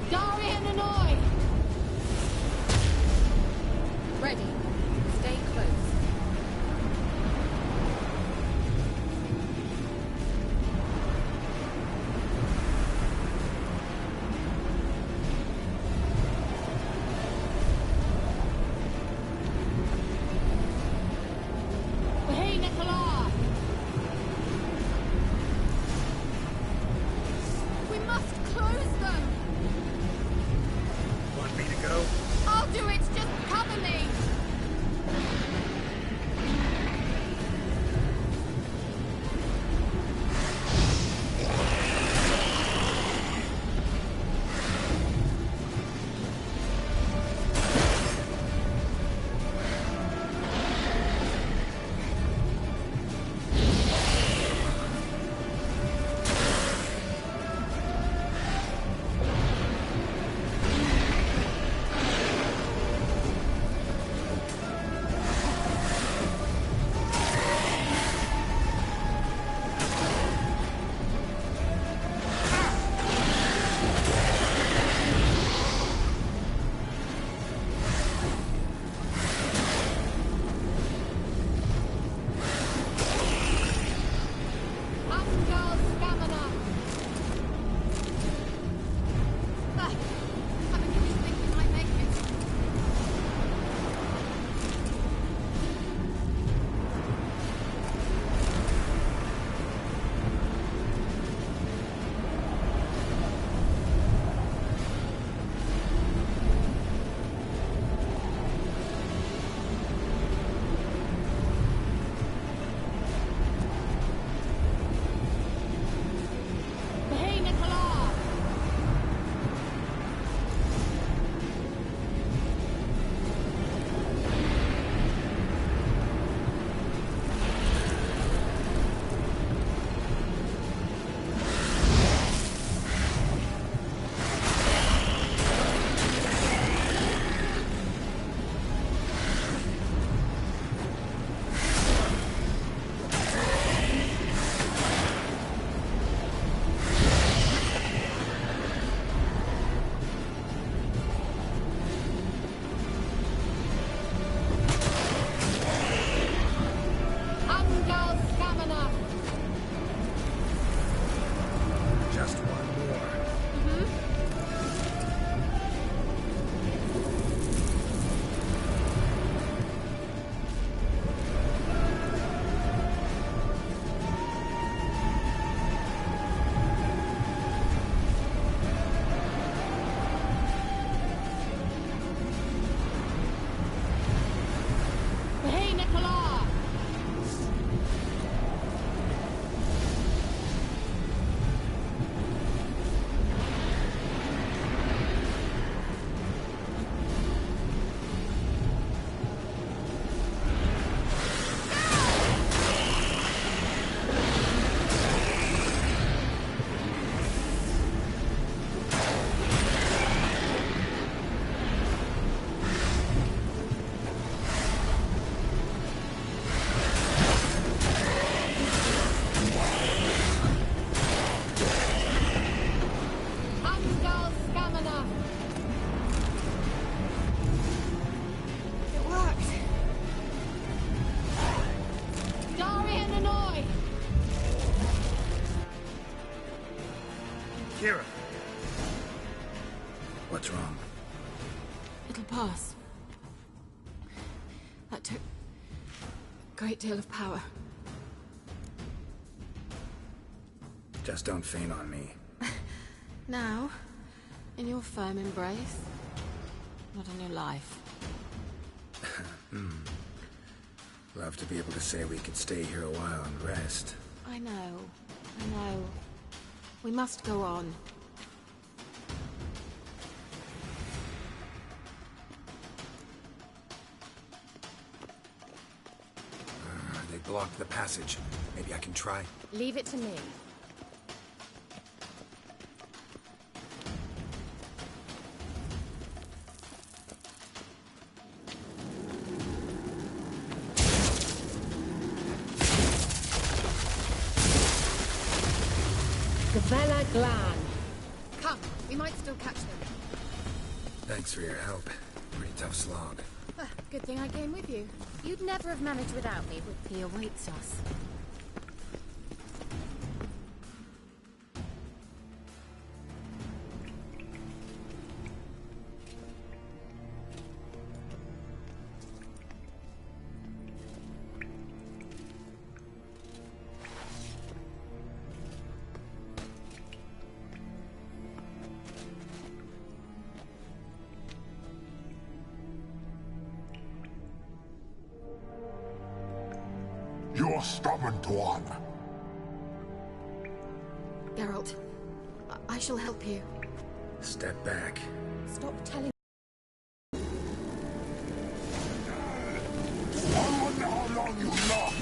Darian Annoy! Ready. Stay close. Hey, Nicola! We must close them! Want me to go? I'll do it, just cover me! Angal Stamina! I begin to think we might make it. Hey, Nicola! Angal Stamina! Just one more. Hey, Nicola! Angal Stamina! It worked! Darian Annoy! Kira! What's wrong? It'll pass. That took a great deal of power. Just don't faint on me. Now, in your firm embrace, not in your life. Love to be able to say we could stay here a while and rest. I know. No. We must go on. They blocked the passage. Maybe I can try. Leave it to me. Gavella Glan. Come, we might still catch them. Thanks for your help. Pretty tough slog. Good thing I came with you. You'd never have managed without me. He awaits us. You're stubborn, Tuan. Geralt, I shall help you. Step back. Stop telling. I wonder how long you last.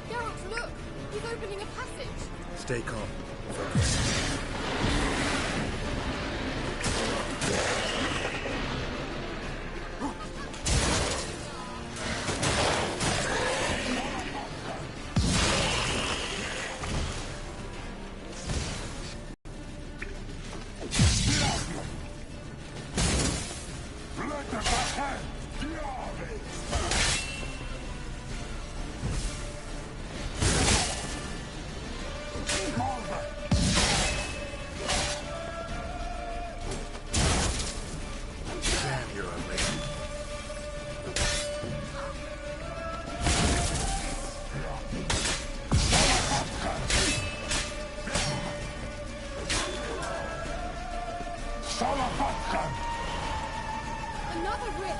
Geralt, look! He's opening a passage! Stay calm. Focus. Another rip!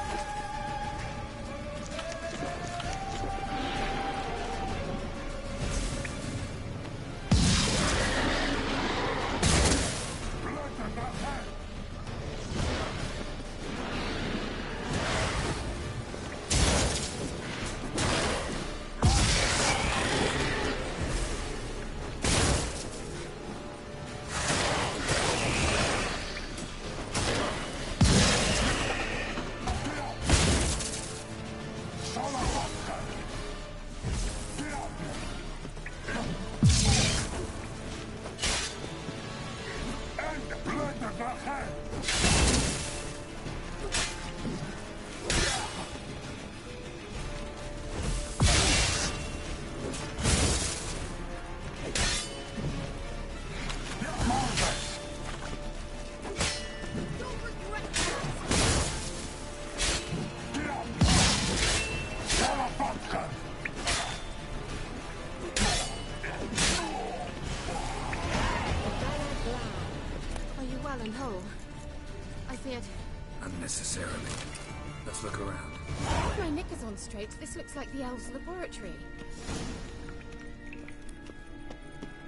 And whole. I feared. Unnecessarily. Let's look around. With my knickers on straight, this looks like the elves' laboratory.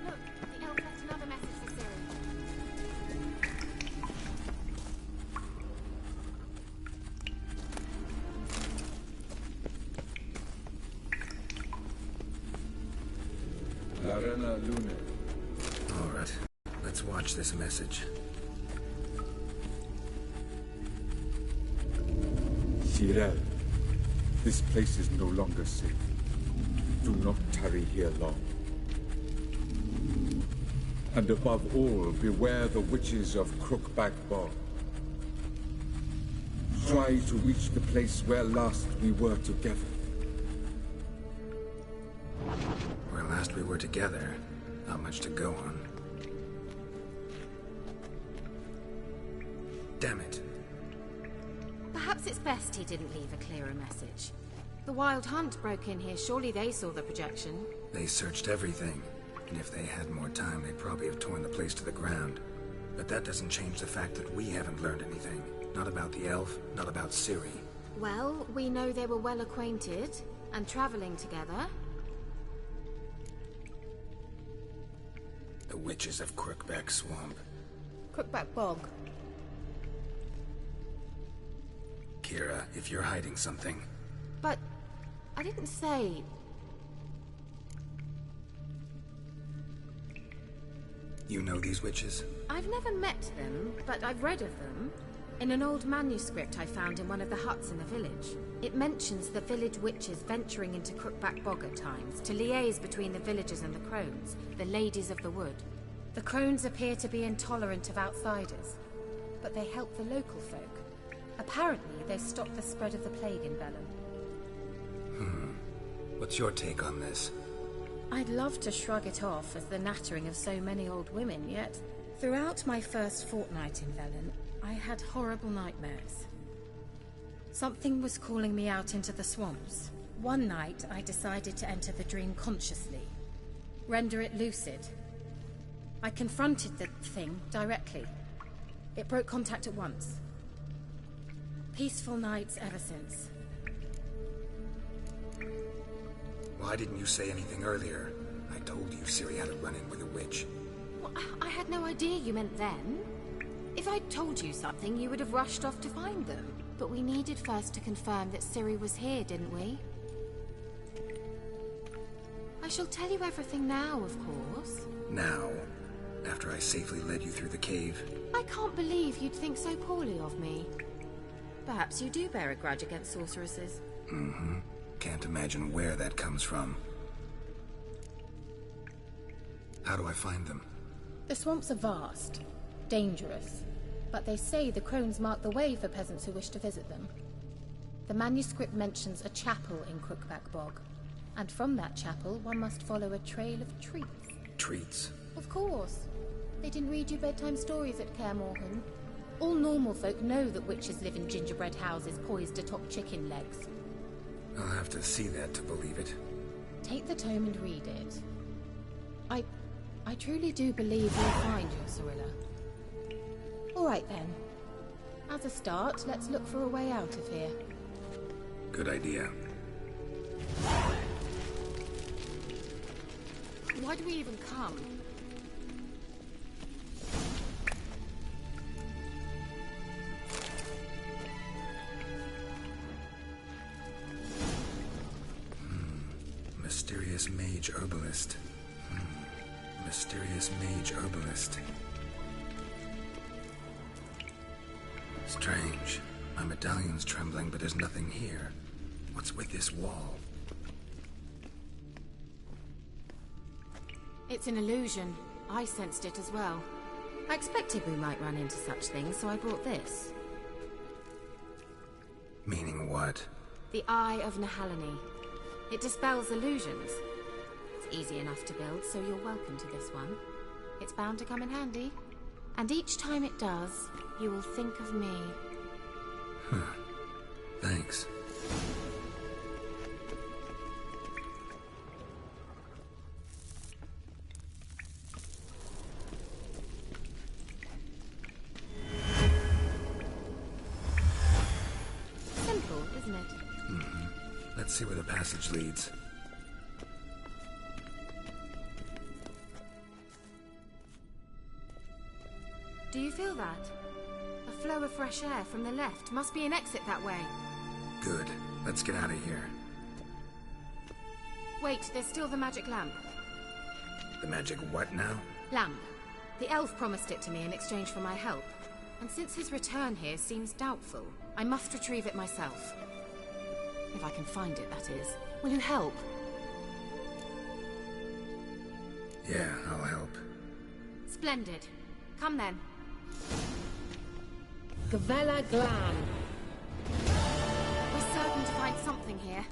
Look, the elf left another message for Ciri. Larena Lune. All right. Let's watch this message. Tyrell, this place is no longer safe. Do not tarry here long. And above all, beware the witches of Crookback Bog. try to reach the place where last we were together. Where last we were together, not much to go on. Damn it. Perhaps it's best he didn't leave a clearer message. The Wild Hunt broke in here. Surely they saw the projection. They searched everything. And if they had more time, they'd probably have torn the place to the ground. But that doesn't change the fact that we haven't learned anything. Not about the elf, not about Ciri. Well, we know they were well acquainted and traveling together. The Witches of Crookback Swamp. Crookback Bog. Kira, if you're hiding something... But... I didn't say... You know these witches? I've never met them, but I've read of them. In an old manuscript I found in one of the huts in the village. It mentions the village witches venturing into Crookback Bog at times to liaise between the villagers and the crones, the ladies of the wood. The crones appear to be intolerant of outsiders, but they help the local folk. Apparently, they've stopped the spread of the plague in Velen. What's your take on this? I'd love to shrug it off as the nattering of so many old women, yet throughout my first fortnight in Velen, I had horrible nightmares. Something was calling me out into the swamps. One night, I decided to enter the dream consciously, render it lucid. I confronted the thing directly. It broke contact at once. Peaceful nights ever since. Why didn't you say anything earlier? I told you Ciri had a run-in with a witch. Well, I had no idea you meant then. If I'd told you something, you would have rushed off to find them. But we needed first to confirm that Ciri was here, didn't we? I shall tell you everything now, of course. Now? After I safely led you through the cave? I can't believe you'd think so poorly of me. Perhaps you do bear a grudge against sorceresses. Mm-hmm. Can't imagine where that comes from. How do I find them? The swamps are vast, dangerous, but they say the crones mark the way for peasants who wish to visit them. The manuscript mentions a chapel in Crookback Bog, and from that chapel one must follow a trail of treats. Treats? Of course. They didn't read you bedtime stories at Kaer Morhen. All normal folk know that witches live in gingerbread houses poised atop chicken legs. I'll have to see that to believe it. Take the tome and read it. I truly do believe you'll find your Cirilla. All right then. As a start, let's look for a way out of here. Good idea. Why do we even come? Mysterious mage herbalist. Mysterious mage herbalist. Strange. My medallion's trembling, but there's nothing here. What's with this wall? It's an illusion. I sensed it as well. I expected we might run into such things, so I brought this. Meaning what? The Eye of Nehaleni. It dispels illusions. It's easy enough to build, so you're welcome to this one. It's bound to come in handy. And each time it does, you will think of me. Huh. Thanks. Simple, isn't it? Let's see where the passage leads. Do you feel that? A flow of fresh air from the left. Must be an exit that way. Good. Let's get out of here. Wait, there's still the magic lamp. The magic what now? Lamp. The elf promised it to me in exchange for my help. And since his return here seems doubtful, I must retrieve it myself. If I can find it, that is. Will you help? Yeah, I'll help. Splendid. Come then. Gavella Glan. be certain to find something here.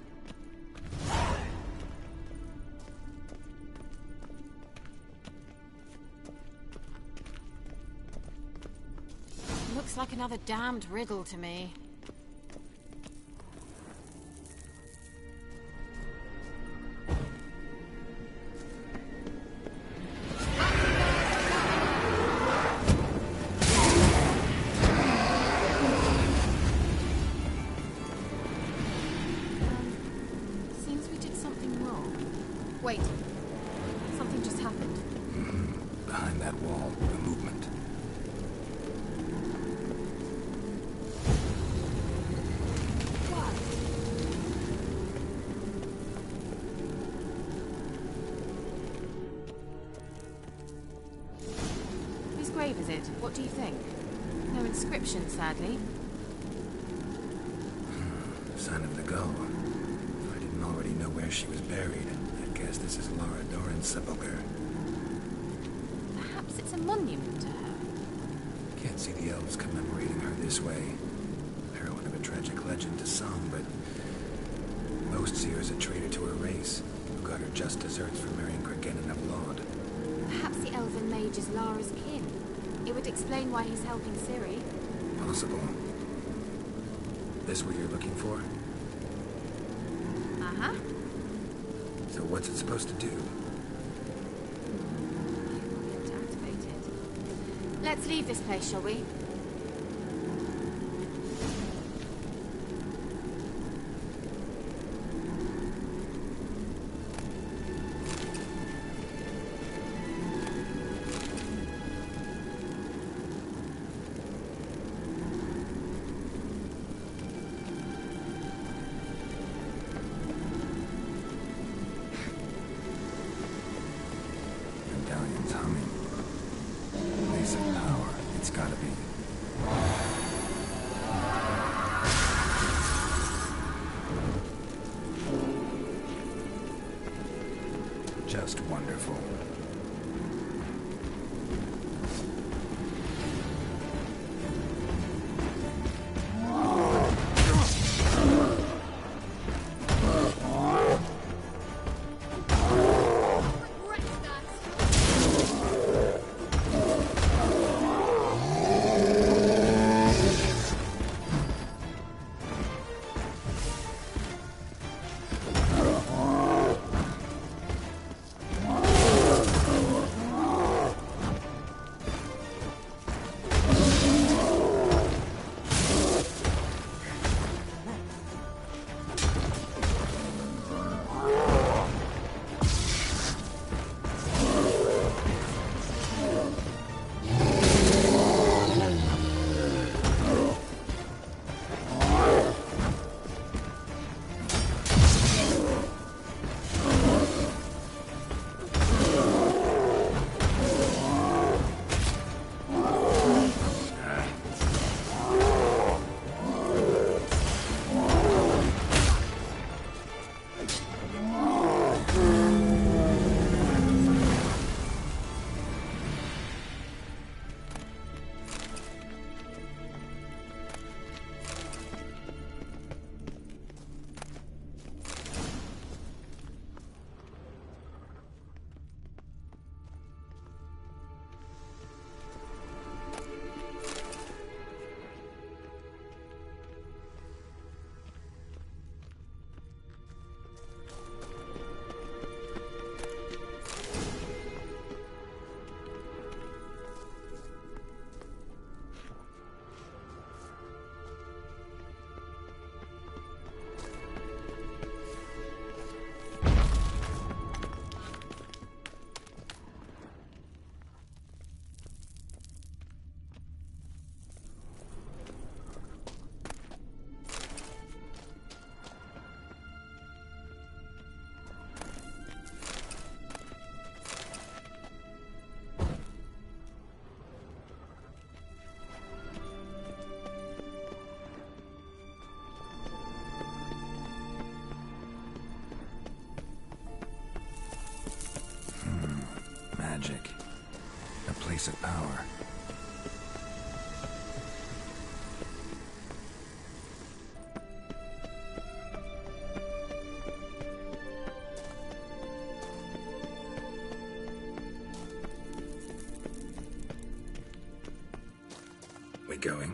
Looks like another damned riddle to me. Seems we did something wrong. Wait. Something just happened. Behind that wall, a movement. Whose grave is it? What do you think? No inscription, sadly. Sign of the gull. If I didn't already know where she was buried, I'd guess this is Lara Dorren's sepulchre. Perhaps it's a monument to her. Can't see the elves commemorating her this way. Heroine of a tragic legend to some, but most see her as a traitor to her race, who got her just deserts for marrying Cregennan of Laud. Perhaps the elven mage is Lara's kin. It would explain why he's helping Ciri. Possible. This what you're looking for? Uh-huh. So what's it supposed to do? To activate it. Let's leave this place, shall we? Medallion's humming. Place of power. It's gotta be. Just wonderful. Magic. A place of power. going.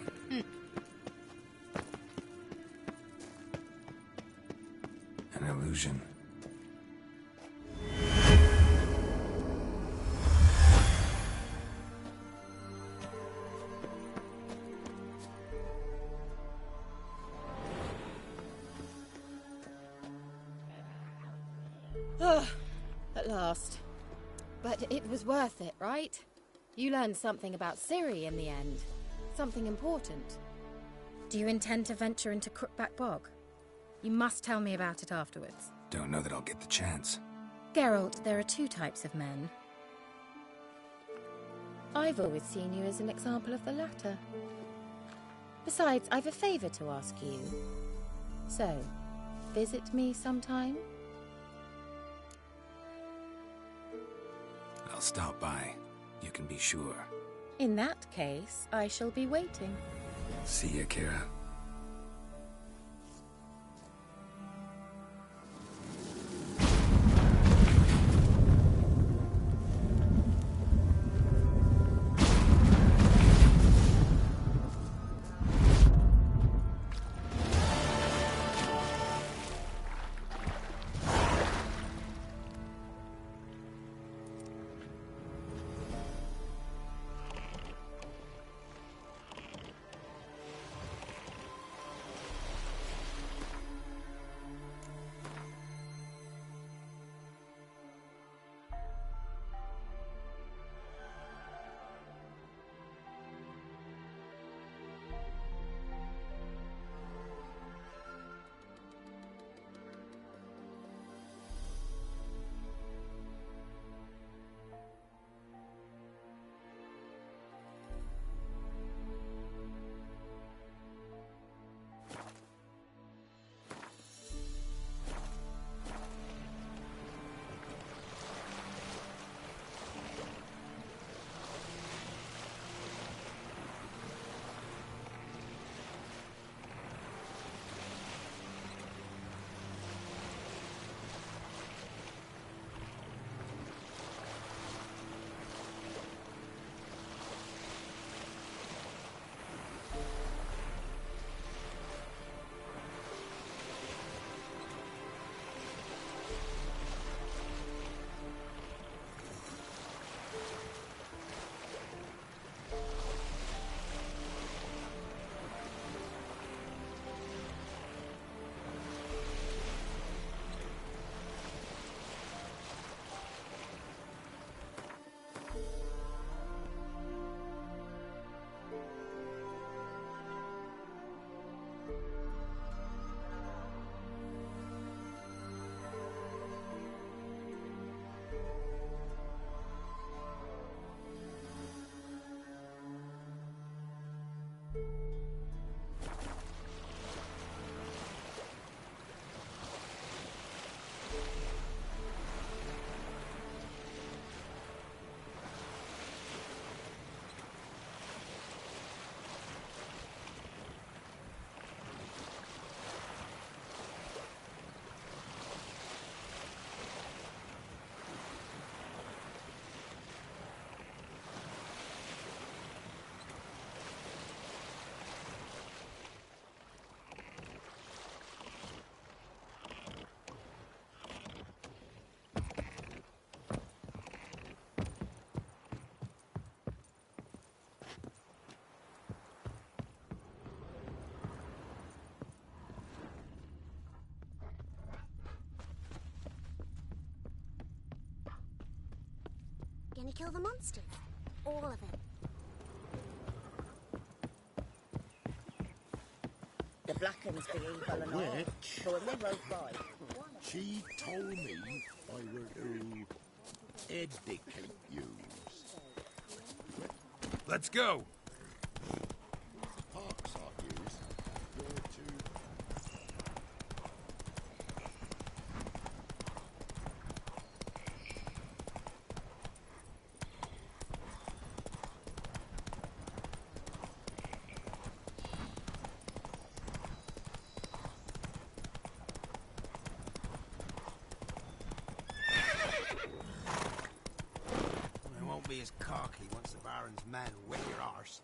An illusion. At last. But it was worth it, right? You learned something about Ciri in the end. Something important. Do you intend to venture into Crookback Bog? You must tell me about it afterwards. Don't know that I'll get the chance. Geralt, there are two types of men. I've always seen you as an example of the latter. Besides, I've a favour to ask you. So, visit me sometime? I'll stop by. You can be sure. In that case, I shall be waiting. See ya, Kira. Gonna kill the monsters. All of them. The Blackens be evil and all, but when they rode by... She told me I were to educate you. Let's go! Parks I use. You're to... As cocky once the Baron's men whip your arse.